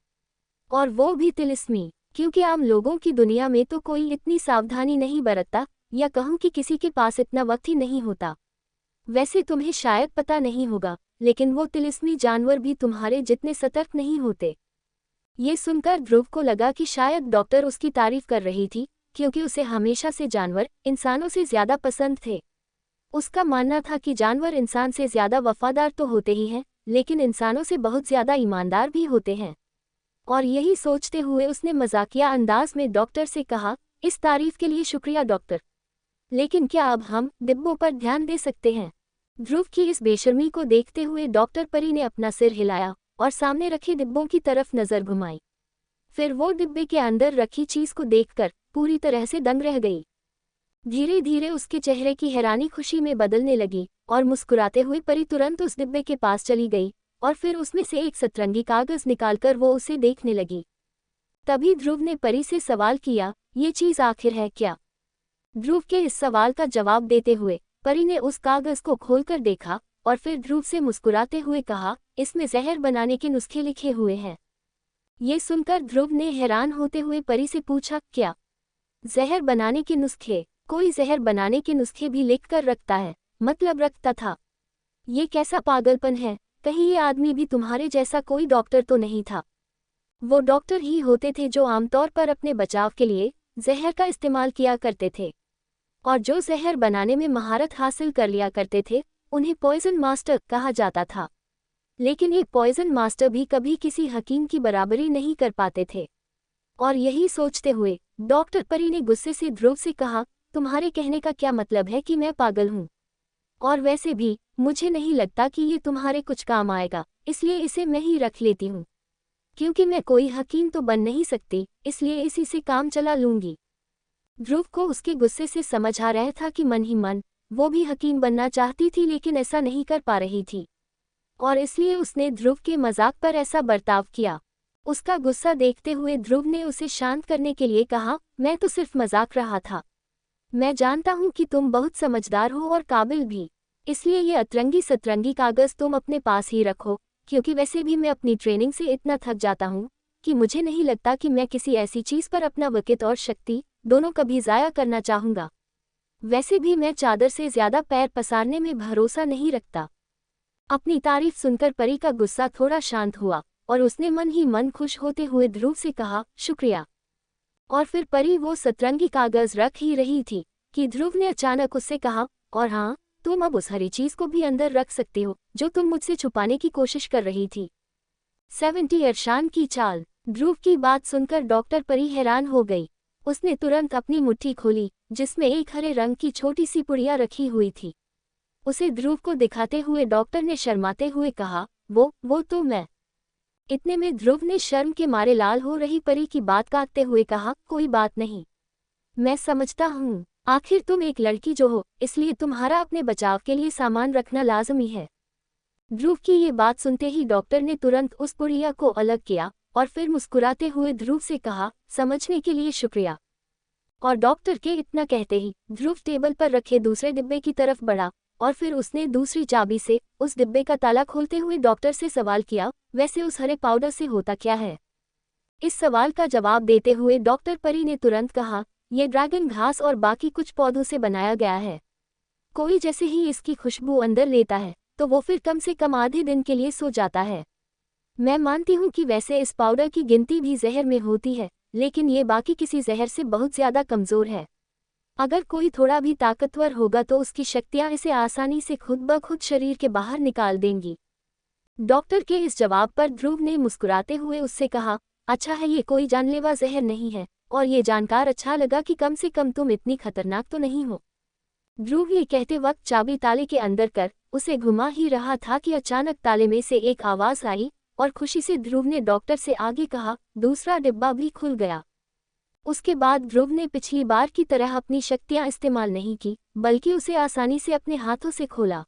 और वो भी तिलिस्मी, क्योंकि आम लोगों की दुनिया में तो कोई इतनी सावधानी नहीं बरतता, या कहूँ कि किसी के पास इतना वक्त ही नहीं होता। वैसे तुम्हें शायद पता नहीं होगा लेकिन वो तिलिस्मी जानवर भी तुम्हारे जितने सतर्क नहीं होते। ये सुनकर ध्रुव को लगा कि शायद डॉक्टर उसकी तारीफ कर रही थी, क्योंकि उसे हमेशा से जानवर इंसानों से ज्यादा पसंद थे। उसका मानना था कि जानवर इंसान से ज्यादा वफादार तो होते ही हैं, लेकिन इंसानों से बहुत ज्यादा ईमानदार भी होते हैं। और यही सोचते हुए उसने मजाकिया अंदाज में डॉक्टर से कहा, इस तारीफ के लिए शुक्रिया डॉक्टर, लेकिन क्या अब हम डिब्बों पर ध्यान दे सकते हैं? ध्रुव की इस बेशर्मी को देखते हुए डॉक्टर परी ने अपना सिर हिलाया और सामने रखे डिब्बों की तरफ नजर घुमाई। फिर वो डिब्बे के अंदर रखी चीज को देखकर पूरी तरह से दंग रह गई। धीरे धीरे उसके चेहरे की हैरानी खुशी में बदलने लगी और मुस्कुराते हुए परी तुरंत उस डिब्बे के पास चली गई और फिर उसमें से एक सतरंगी कागज निकालकर वो उसे देखने लगी। तभी ध्रुव ने परी से सवाल किया, ये चीज आखिर है क्या? ध्रुव के इस सवाल का जवाब देते हुए परी ने उस कागज को खोलकर देखा और फिर ध्रुव से मुस्कुराते हुए कहा, इसमें जहर बनाने के नुस्खे लिखे हुए हैं। ये सुनकर ध्रुव ने हैरान होते हुए परी से पूछा, क्या जहर बनाने के नुस्खे? कोई जहर बनाने के नुस्खे भी लिख कर रखता है? मतलब रखता था? ये कैसा पागलपन है? कहीं ये आदमी भी तुम्हारे जैसा कोई डॉक्टर तो नहीं था? वो डॉक्टर ही होते थे जो आमतौर पर अपने बचाव के लिए जहर का इस्तेमाल किया करते थे, और जो जहर बनाने में महारत हासिल कर लिया करते थे उन्हें पॉइजन मास्टर कहा जाता था। लेकिन ये पॉइजन मास्टर भी कभी किसी हकीम की बराबरी नहीं कर पाते थे। और यही सोचते हुए डॉक्टर परी ने गुस्से से ध्रुव से कहा, तुम्हारे कहने का क्या मतलब है कि मैं पागल हूँ? और वैसे भी मुझे नहीं लगता कि ये तुम्हारे कुछ काम आएगा, इसलिए इसे मैं ही रख लेती हूँ। क्योंकि मैं कोई हकीम तो बन नहीं सकती, इसलिए इसी से काम चला लूंगी। ध्रुव को उसके गुस्से से समझ आ रहा था कि मन ही मन वो भी हकीम बनना चाहती थी, लेकिन ऐसा नहीं कर पा रही थी, और इसलिए उसने ध्रुव के मजाक पर ऐसा बर्ताव किया। उसका गुस्सा देखते हुए ध्रुव ने उसे शांत करने के लिए कहा, मैं तो सिर्फ मजाक रहा था। मैं जानता हूँ कि तुम बहुत समझदार हो और काबिल भी, इसलिए ये अतरंगी सतरंगी कागज तुम अपने पास ही रखो, क्योंकि वैसे भी मैं अपनी ट्रेनिंग से इतना थक जाता हूँ कि मुझे नहीं लगता कि मैं किसी ऐसी चीज़ पर अपना वक़्त और शक्ति दोनों कभी ज़ाया करना चाहूँगा। वैसे भी मैं चादर से ज़्यादा पैर पसारने में भरोसा नहीं रखता। अपनी तारीफ सुनकर परी का गुस्सा थोड़ा शांत हुआ और उसने मन ही मन खुश होते हुए ध्रुव से कहा, शुक्रिया। और फिर परी वो सतरंगी कागज रख ही रही थी कि ध्रुव ने अचानक उससे कहा, और हाँ, तुम अब उस हरी चीज को भी अंदर रख सकते हो जो तुम मुझसे छुपाने की कोशिश कर रही थी। 70 अरशान की चाल। ध्रुव की बात सुनकर डॉक्टर परी हैरान हो गई। उसने तुरंत अपनी मुट्ठी खोली जिसमें एक हरे रंग की छोटी सी पुड़िया रखी हुई थी। उसे ध्रुव को दिखाते हुए डॉक्टर ने शर्माते हुए कहा, वो तो मैं। इतने में ध्रुव ने शर्म के मारे लाल हो रही परी की बात काटते हुए कहा, कोई बात नहीं, मैं समझता हूँ, आखिर तुम एक लड़की जो हो, इसलिए तुम्हारा अपने बचाव के लिए सामान रखना लाजमी है। ध्रुव की ये बात सुनते ही डॉक्टर ने तुरंत उस पुड़िया को अलग किया और फिर मुस्कुराते हुए ध्रुव से कहा, समझने के लिए शुक्रिया। और डॉक्टर के इतना कहते ही ध्रुव टेबल पर रखे दूसरे डिब्बे की तरफ बढ़ा और फिर उसने दूसरी चाबी से उस डिब्बे का ताला खोलते हुए डॉक्टर से सवाल किया, वैसे उस हरे पाउडर से होता क्या है? इस सवाल का जवाब देते हुए डॉक्टर परी ने तुरंत कहा, ये ड्रैगन घास और बाकी कुछ पौधों से बनाया गया है। कोई जैसे ही इसकी खुशबू अंदर लेता है तो वो फिर कम से कम आधे दिन के लिए सो जाता है। मैं मानती हूँ कि वैसे इस पाउडर की गिनती भी जहर में होती है, लेकिन ये बाकी किसी जहर से बहुत ज्यादा कमजोर है। अगर कोई थोड़ा भी ताकतवर होगा तो उसकी शक्तियाँ इसे आसानी से खुद ब खुद शरीर के बाहर निकाल देंगी। डॉक्टर के इस जवाब पर ध्रुव ने मुस्कुराते हुए उससे कहा, अच्छा है, ये कोई जानलेवा जहर नहीं है, और ये जानकार अच्छा लगा कि कम से कम तुम इतनी खतरनाक तो नहीं हो। ध्रुव ये कहते वक्त चाबी ताले के अंदर कर उसे घुमा ही रहा था कि अचानक ताले में से एक आवाज आई और खुशी से ध्रुव ने डॉक्टर से आगे कहा, दूसरा डिब्बा भी खुल गया। उसके बाद ध्रुव ने पिछली बार की तरह अपनी शक्तियां इस्तेमाल नहीं की, बल्कि उसे आसानी से अपने हाथों से खोला।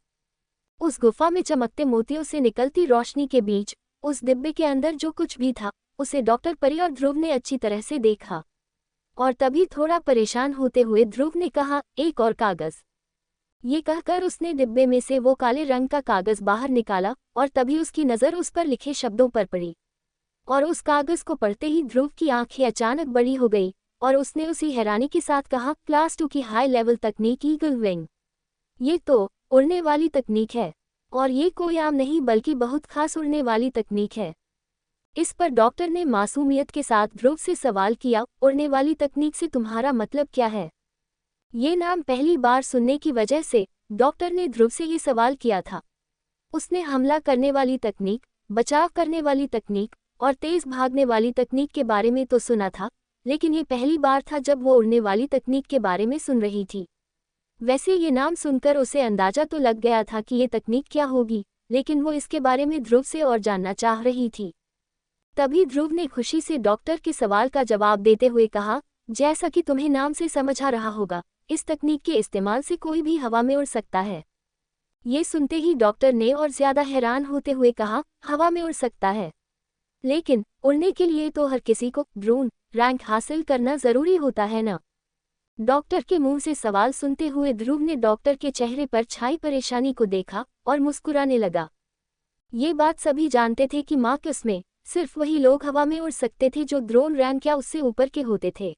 उस गुफा में चमकते मोतियों से निकलती रोशनी के बीच उस डिब्बे के अंदर जो कुछ भी था उसे डॉक्टर परी और ध्रुव ने अच्छी तरह से देखा। और तभी थोड़ा परेशान होते हुए ध्रुव ने कहा, एक और कागज। ये कहकर उसने डिब्बे में से वो काले रंग का कागज बाहर निकाला और तभी उसकी नज़र उस पर लिखे शब्दों पर पड़ी। और उस कागज को पढ़ते ही ध्रुव की आंखें अचानक बड़ी हो गई और उसने उसी हैरानी के साथ कहा, क्लास 2 की हाई लेवल तकनीक ईगल विंग। ये तो उड़ने वाली तकनीक है, और ये कोई आम नहीं बल्कि बहुत खास उड़ने वाली तकनीक है। इस पर डॉक्टर ने मासूमियत के साथ ध्रुव से सवाल किया, उड़ने वाली तकनीक से तुम्हारा मतलब क्या है? ये नाम पहली बार सुनने की वजह से डॉक्टर ने ध्रुव से ये सवाल किया था। उसने हमला करने वाली तकनीक, बचाव करने वाली तकनीक और तेज भागने वाली तकनीक के बारे में तो सुना था, लेकिन ये पहली बार था जब वो उड़ने वाली तकनीक के बारे में सुन रही थी। वैसे ये नाम सुनकर उसे अंदाजा तो लग गया था कि ये तकनीक क्या होगी, लेकिन वो इसके बारे में ध्रुव से और जानना चाह रही थी। तभी ध्रुव ने खुशी से डॉक्टर के सवाल का जवाब देते हुए कहा, जैसा कि तुम्हें नाम से समझ आ रहा होगा, इस तकनीक के इस्तेमाल से कोई भी हवा में उड़ सकता है। ये सुनते ही डॉक्टर ने और ज्यादा हैरान होते हुए कहा, हवा में उड़ सकता है? लेकिन उड़ने के लिए तो हर किसी को ड्रोन रैंक हासिल करना जरूरी होता है ना? डॉक्टर के मुंह से सवाल सुनते हुए ध्रुव ने डॉक्टर के चेहरे पर छाई परेशानी को देखा और मुस्कुराने लगा। ये बात सभी जानते थे कि मार्कस में सिर्फ वही लोग हवा में उड़ सकते थे जो ड्रोन रैंक या उससे ऊपर के होते थे,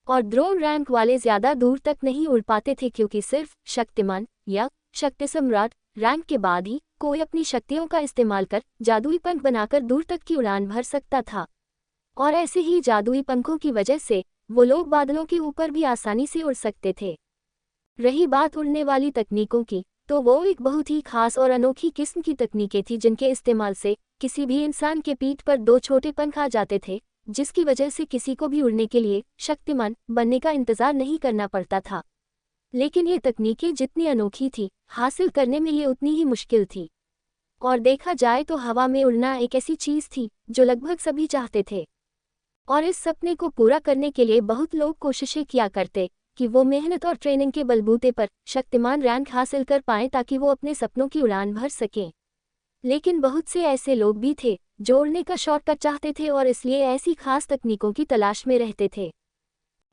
और ड्रोन रैंक वाले ज्यादा दूर तक नहीं उड़ पाते थे क्योंकि सिर्फ शक्तिमान या शक्ति सम्राट रैंक के बाद ही कोई अपनी शक्तियों का इस्तेमाल कर जादुई पंख बनाकर दूर तक की उड़ान भर सकता था। और ऐसे ही जादुई पंखों की वजह से वो लोग बादलों के ऊपर भी आसानी से उड़ सकते थे। रही बात उड़ने वाली तकनीकों की, तो वो एक बहुत ही खास और अनोखी किस्म की तकनीकें थी जिनके इस्तेमाल से किसी भी इंसान के पीठ पर 2 छोटे पंख आ जाते थे, जिसकी वजह से किसी को भी उड़ने के लिए शक्तिमान बनने का इंतजार नहीं करना पड़ता था। लेकिन ये तकनीकें जितनी अनोखी थी, हासिल करने में ये उतनी ही मुश्किल थी। और देखा जाए तो हवा में उड़ना एक ऐसी चीज थी जो लगभग सभी चाहते थे, और इस सपने को पूरा करने के लिए बहुत लोग कोशिशें किया करते कि वो मेहनत और ट्रेनिंग के बलबूते पर शक्तिमान रैंक हासिल कर पाएं ताकि वो अपने सपनों की उड़ान भर सकें। लेकिन बहुत से ऐसे लोग भी थे जो उड़ने का शॉर्टकट चाहते थे और इसलिए ऐसी खास तकनीकों की तलाश में रहते थे।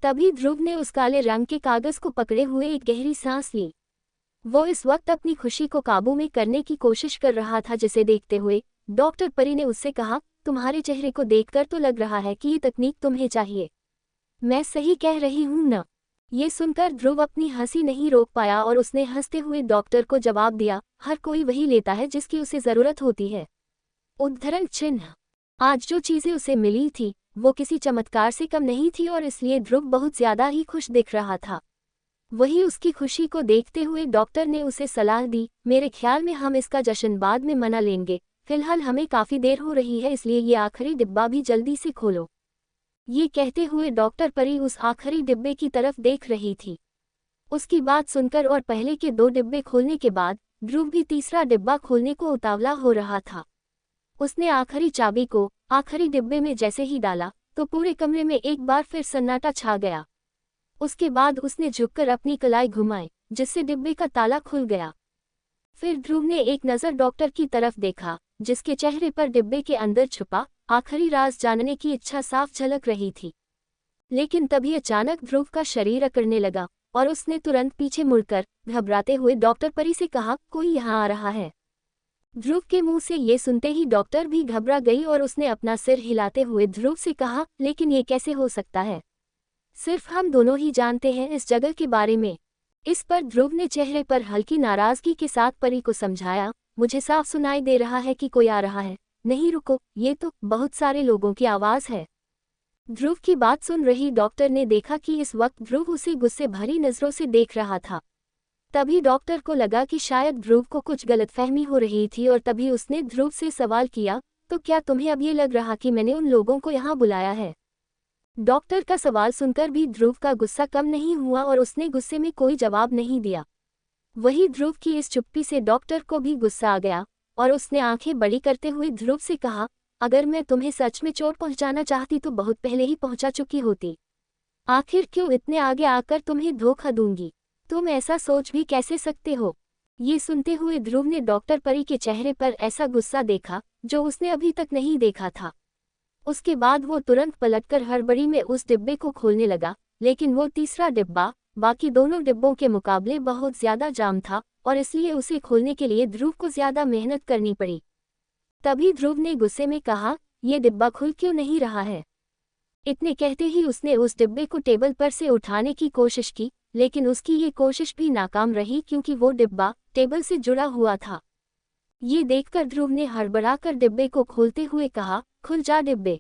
तभी ध्रुव ने उस काले रंग के कागज को पकड़े हुए एक गहरी सांस ली। वो इस वक्त अपनी खुशी को काबू में करने की कोशिश कर रहा था, जिसे देखते हुए डॉक्टर परी ने उससे कहा, तुम्हारे चेहरे को देखकर तो लग रहा है कि ये तकनीक तुम्हें चाहिए। मैं सही कह रही हूं न? ये सुनकर ध्रुव अपनी हंसी नहीं रोक पाया और उसने हंसते हुए डॉक्टर को जवाब दिया, हर कोई वही लेता है जिसकी उसे जरूरत होती है। उद्धरण चिन्ह। आज जो चीजें उसे मिली थी वो किसी चमत्कार से कम नहीं थी और इसलिए ध्रुव बहुत ज्यादा ही खुश दिख रहा था। वही उसकी खुशी को देखते हुए डॉक्टर ने उसे सलाह दी, मेरे ख्याल में हम इसका जश्न बाद में मना लेंगे, फिलहाल हमें काफी देर हो रही है, इसलिए ये आखिरी डिब्बा भी जल्दी से खोलो। ये कहते हुए डॉक्टर परी उस आखिरी डिब्बे की तरफ देख रही थी। उसकी बात सुनकर और पहले के 2 डिब्बे खोलने के बाद ध्रुव भी तीसरा डिब्बा खोलने को उतावला हो रहा था। उसने आखिरी चाबी को आखिरी डिब्बे में जैसे ही डाला तो पूरे कमरे में एक बार फिर सन्नाटा छा गया। उसके बाद उसने झुककर अपनी कलाई घुमाई, जिससे डिब्बे का ताला खुल गया। फिर ध्रुव ने एक नज़र डॉक्टर की तरफ देखा, जिसके चेहरे पर डिब्बे के अंदर छुपा आखिरी राज जानने की इच्छा साफ झलक रही थी। लेकिन तभी अचानक ध्रुव का शरीर अकड़ने लगा और उसने तुरंत पीछे मुड़कर घबराते हुए डॉक्टर परी से कहा, कोई यहाँ आ रहा है। ध्रुव के मुंह से ये सुनते ही डॉक्टर भी घबरा गई और उसने अपना सिर हिलाते हुए ध्रुव से कहा, लेकिन ये कैसे हो सकता है? सिर्फ हम दोनों ही जानते हैं इस जगह के बारे में। इस पर ध्रुव ने चेहरे पर हल्की नाराजगी के साथ परी को समझाया, मुझे साफ सुनाई दे रहा है कि कोई आ रहा है। नहीं रुको, ये तो बहुत सारे लोगों की आवाज़ है। ध्रुव की बात सुन रही डॉक्टर ने देखा कि इस वक्त ध्रुव उसे गुस्से भरी नज़रों से देख रहा था। तभी डॉक्टर को लगा कि शायद ध्रुव को कुछ गलतफहमी हो रही थी और तभी उसने ध्रुव से सवाल किया, तो क्या तुम्हें अब ये लग रहा कि मैंने उन लोगों को यहाँ बुलाया है? डॉक्टर का सवाल सुनकर भी ध्रुव का गुस्सा कम नहीं हुआ और उसने गुस्से में कोई जवाब नहीं दिया। वही ध्रुव की इस चुप्पी से डॉक्टर को भी गुस्सा आ गया और उसने आंखें बड़ी करते हुए ध्रुव से कहा, अगर मैं तुम्हें सच में चोट पहुंचाना चाहती तो बहुत पहले ही पहुंचा चुकी होती। आखिर क्यों इतने आगे आकर तुम्हें धोखा दूंगी? तुम ऐसा सोच भी कैसे सकते हो? ये सुनते हुए ध्रुव ने डॉक्टर परी के चेहरे पर ऐसा गुस्सा देखा जो उसने अभी तक नहीं देखा था। उसके बाद वो तुरंत पलटकर हड़बड़ी में उस डिब्बे को खोलने लगा, लेकिन वो तीसरा डिब्बा बाकी दोनों डिब्बों के मुकाबले बहुत ज्यादा जाम था और इसलिए उसे खोलने के लिए ध्रुव को ज्यादा मेहनत करनी पड़ी। तभी ध्रुव ने गुस्से में कहा, ये डिब्बा खुल क्यों नहीं रहा है? इतने कहते ही उसने उस डिब्बे को टेबल पर से उठाने की कोशिश की, लेकिन उसकी ये कोशिश भी नाकाम रही क्योंकि वो डिब्बा टेबल से जुड़ा हुआ था। ये देखकर ध्रुव ने हड़बड़ाकर डिब्बे को खोलते हुए कहा, खुल जा डिब्बे।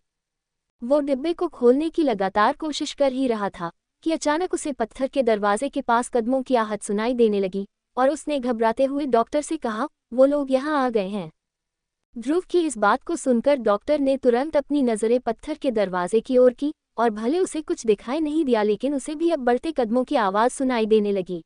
वो डिब्बे को खोलने की लगातार कोशिश कर ही रहा था कि अचानक उसे पत्थर के दरवाजे के पास कदमों की आहट सुनाई देने लगी और उसने घबराते हुए डॉक्टर से कहा, वो लोग यहाँ आ गए हैं। ध्रुव की इस बात को सुनकर डॉक्टर ने तुरंत अपनी नज़रें पत्थर के दरवाजे की ओर की और भले उसे कुछ दिखाई नहीं दिया लेकिन उसे भी अब बढ़ते कदमों की आवाज़ सुनाई देने लगी।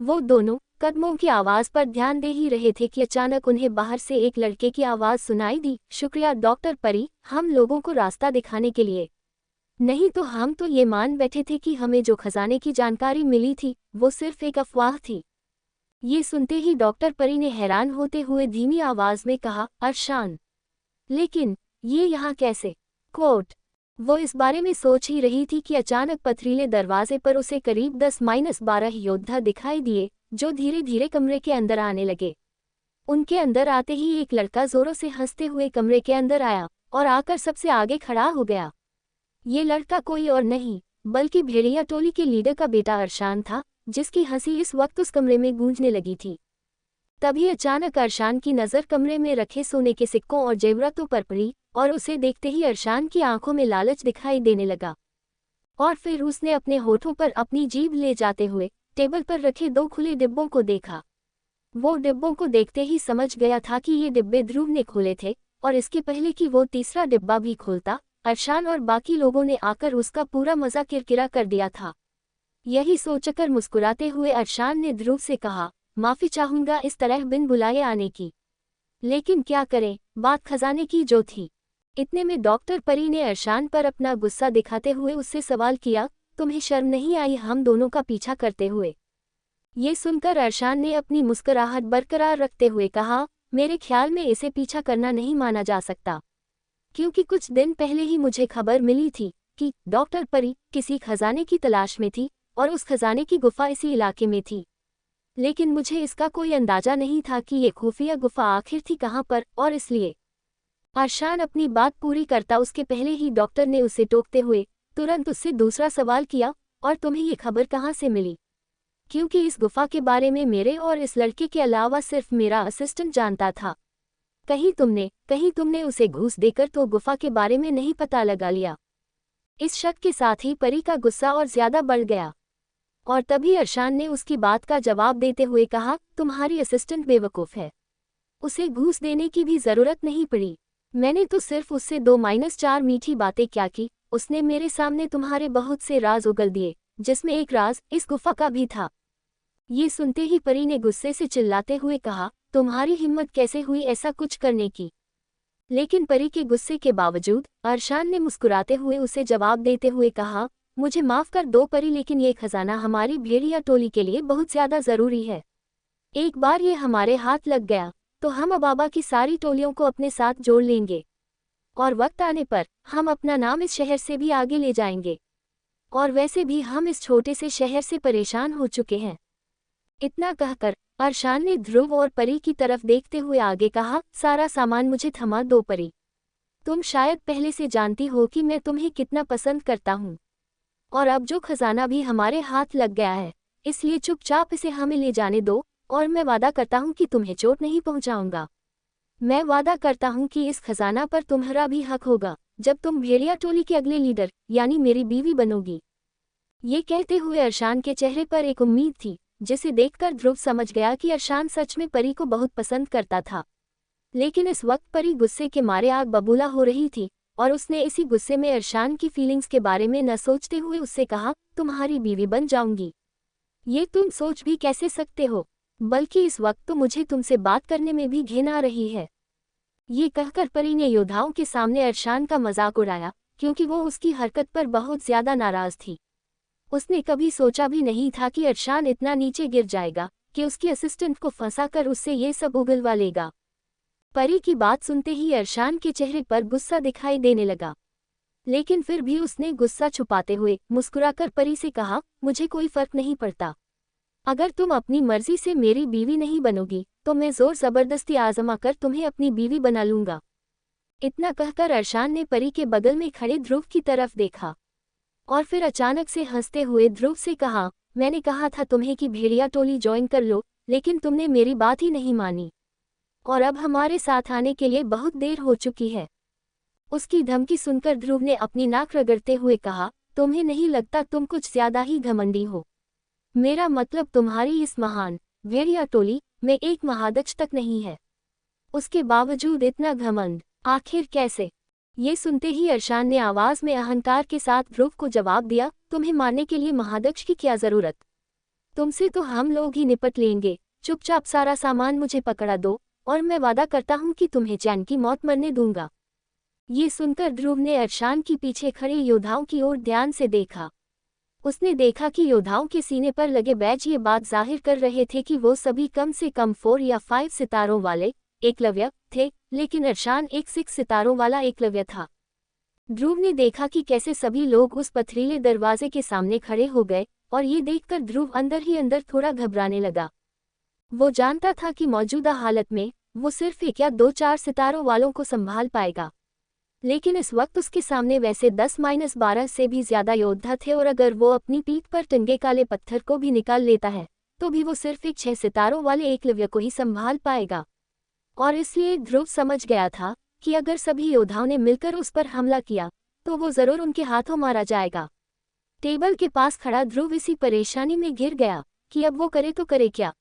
वो दोनों कदमों की आवाज़ पर ध्यान दे ही रहे थे कि अचानक उन्हें बाहर से एक लड़के की आवाज़ सुनाई दी, शुक्रिया डॉक्टर परी, हम लोगों को रास्ता दिखाने के लिए। नहीं तो हम तो ये मान बैठे थे कि हमें जो खजाने की जानकारी मिली थी वो सिर्फ एक अफवाह थी। ये सुनते ही डॉक्टर परी ने हैरान होते हुए धीमी आवाज़ में कहा, अरशान, लेकिन ये यहाँ कैसे? कोट। वो इस बारे में सोच ही रही थी कि अचानक पथरीले दरवाजे पर उसे करीब 10-12 योद्धा दिखाई दिए जो धीरे धीरे कमरे के अंदर आने लगे। उनके अंदर आते ही एक लड़का जोरों से हंसते हुए कमरे के अंदर आया और आकर सबसे आगे खड़ा हो गया। ये लड़का कोई और नहीं बल्कि भेड़िया टोली के लीडर का बेटा अरशान था, जिसकी हंसी इस वक्त उस कमरे में गूंजने लगी थी। तभी अचानक अरशान की नज़र कमरे में रखे सोने के सिक्कों और जेवरातों पर पड़ी और उसे देखते ही अरशान की आंखों में लालच दिखाई देने लगा। और फिर उसने अपने होठों पर अपनी जीभ ले जाते हुए टेबल पर रखे 2 खुले डिब्बों को देखा। वो डिब्बों को देखते ही समझ गया था कि ये डिब्बे ध्रुव ने खोले थे और इसके पहले कि वो तीसरा डिब्बा भी खोलता, अरशान और बाकी लोगों ने आकर उसका पूरा मज़ा किरकिरा कर दिया था। यही सोचकर मुस्कुराते हुए अरशान ने ध्रुव से कहा, माफ़ी चाहूँगा इस तरह बिन बुलाए आने की, लेकिन क्या करें, बात खजाने की जो थी। इतने में डॉक्टर परी ने अरशान पर अपना गुस्सा दिखाते हुए उससे सवाल किया, तुम्हें शर्म नहीं आई हम दोनों का पीछा करते हुए? ये सुनकर अरशान ने अपनी मुस्कुराहट बरकरार रखते हुए कहा, मेरे ख्याल में इसे पीछा करना नहीं माना जा सकता, क्योंकि कुछ दिन पहले ही मुझे खबर मिली थी कि डॉक्टर परी किसी खजाने की तलाश में थी और उस खजाने की गुफा इसी इलाके में थी। लेकिन मुझे इसका कोई अंदाजा नहीं था कि ये खुफिया गुफा आखिर थी कहाँ पर, और इसलिए। अरशान अपनी बात पूरी करता उसके पहले ही डॉक्टर ने उसे टोकते हुए तुरंत उससे दूसरा सवाल किया, और तुम्हें ये खबर कहाँ से मिली? क्योंकि इस गुफा के बारे में मेरे और इस लड़के के अलावा सिर्फ मेरा असिस्टेंट जानता था। कहीं तुमने उसे घूस देकर तो गुफा के बारे में नहीं पता लगा लिया? इस शक के साथ ही परी का गुस्सा और ज्यादा बढ़ गया और तभी अरशान ने उसकी बात का जवाब देते हुए कहा, तुम्हारी असिस्टेंट बेवकूफ़ है, उसे घूस देने की भी ज़रूरत नहीं पड़ी। मैंने तो सिर्फ उससे 2-4 मीठी बातें क्या की, उसने मेरे सामने तुम्हारे बहुत से राज उगल दिए, जिसमें एक राज इस गुफा का भी था। ये सुनते ही परी ने गुस्से से चिल्लाते हुए कहा, तुम्हारी हिम्मत कैसे हुई ऐसा कुछ करने की? लेकिन परी के गुस्से के बावजूद अरशान ने मुस्कुराते हुए उसे जवाब देते हुए कहा, मुझे माफ़ कर दो परी, लेकिन ये खजाना हमारी भेड़िया टोली के लिए बहुत ज़्यादा ज़रूरी है। एक बार ये हमारे हाथ लग गया तो हम अबाबा की सारी टोलियों को अपने साथ जोड़ लेंगे और वक्त आने पर हम अपना नाम इस शहर से भी आगे ले जाएंगे। और वैसे भी हम इस छोटे से शहर से परेशान हो चुके हैं। इतना कहकर अरशान ने ध्रुव और परी की तरफ देखते हुए आगे कहा, सारा सामान मुझे थमा दो परी, तुम शायद पहले से जानती हो कि मैं तुम्हें कितना पसंद करता हूँ, और अब जो खजाना भी हमारे हाथ लग गया है, इसलिए चुपचाप इसे हमें ले जाने दो और मैं वादा करता हूँ कि तुम्हें चोट नहीं पहुँचाऊंगा। मैं वादा करता हूँ कि इस खजाना पर तुम्हारा भी हक होगा जब तुम भेड़िया टोली के अगले लीडर यानी मेरी बीवी बनोगी। ये कहते हुए अरशान के चेहरे पर एक उम्मीद थी जिसे देखकर ध्रुव समझ गया कि अरशान सच में परी को बहुत पसंद करता था। लेकिन इस वक्त परी गुस्से के मारे आग बबूला हो रही थी और उसने इसी गुस्से में अरशान की फीलिंग्स के बारे में न सोचते हुए उससे कहा, तुम्हारी बीवी बन जाऊंगी, ये तुम सोच भी कैसे सकते हो, बल्कि इस वक्त तो मुझे तुमसे बात करने में भी घिन आ रही है। ये कहकर परी ने योद्धाओं के सामने अरशान का मजाक उड़ाया क्योंकि वो उसकी हरकत पर बहुत ज्यादा नाराज थी। उसने कभी सोचा भी नहीं था कि अरशान इतना नीचे गिर जाएगा कि उसकी असिस्टेंट को फंसाकर उससे ये सब उगलवा लेगा। परी की बात सुनते ही अरशान के चेहरे पर गुस्सा दिखाई देने लगा, लेकिन फिर भी उसने गुस्सा छुपाते हुए मुस्कुराकर परी से कहा, मुझे कोई फर्क नहीं पड़ता, अगर तुम अपनी मर्जी से मेरी बीवी नहीं बनोगी तो मैं जोर जबरदस्ती आजमा कर तुम्हें अपनी बीवी बना लूंगा। इतना कहकर अरशान ने परी के बगल में खड़े ध्रुव की तरफ देखा और फिर अचानक से हंसते हुए ध्रुव से कहा, मैंने कहा था तुम्हें कि भेड़िया टोली ज्वाइन कर लो, लेकिन तुमने मेरी बात ही नहीं मानी और अब हमारे साथ आने के लिए बहुत देर हो चुकी है। उसकी धमकी सुनकर ध्रुव ने अपनी नाक रगड़ते हुए कहा, तुम्हें नहीं लगता तुम कुछ ज्यादा ही घमंडी हो? मेरा मतलब तुम्हारी इस महान भेड़िया टोली में एक महादक्ष तक नहीं है। उसके बावजूद इतना घमंड, आखिर कैसे? ये सुनते ही अरशान ने आवाज में अहंकार के साथ ध्रुव को जवाब दिया, तुम्हें मारने के लिए महादक्ष की क्या जरूरत? तुमसे तो हम लोग ही निपट लेंगे। चुपचाप सारा सामान मुझे पकड़ा दो और मैं वादा करता हूँ कि तुम्हें चैन की मौत मरने दूंगा। ये सुनकर ध्रुव ने अरशान की पीछे खड़े योद्धाओं की ओर ध्यान से देखा। उसने देखा कि योद्धाओं के सीने पर लगे बैज ये बात जाहिर कर रहे थे कि वो सभी कम से कम 4 या 5 सितारों वाले एकलव्य थे, लेकिन अरशान एक 6 सितारों वाला एकलव्य था। ध्रुव ने देखा कि कैसे सभी लोग उस पथरीले दरवाजे के सामने खड़े हो गए और ये देखकर ध्रुव अंदर ही अंदर थोड़ा घबराने लगा। वो जानता था कि मौजूदा हालत में वो सिर्फ 1 या 2-4 सितारों वालों को संभाल पाएगा, लेकिन इस वक्त उसके सामने वैसे 10-12 से भी ज्यादा योद्धा थे और अगर वो अपनी पीठ पर टंगे काले पत्थर को भी निकाल लेता है तो भी वो सिर्फ एक 6 सितारों वाले एकलव्य को ही संभाल पाएगा। और इसलिए ध्रुव समझ गया था कि अगर सभी योद्धाओं ने मिलकर उस पर हमला किया तो वो जरूर उनके हाथों मारा जाएगा। टेबल के पास खड़ा ध्रुव इसी परेशानी में घिर गया कि अब वो करे तो करे क्या।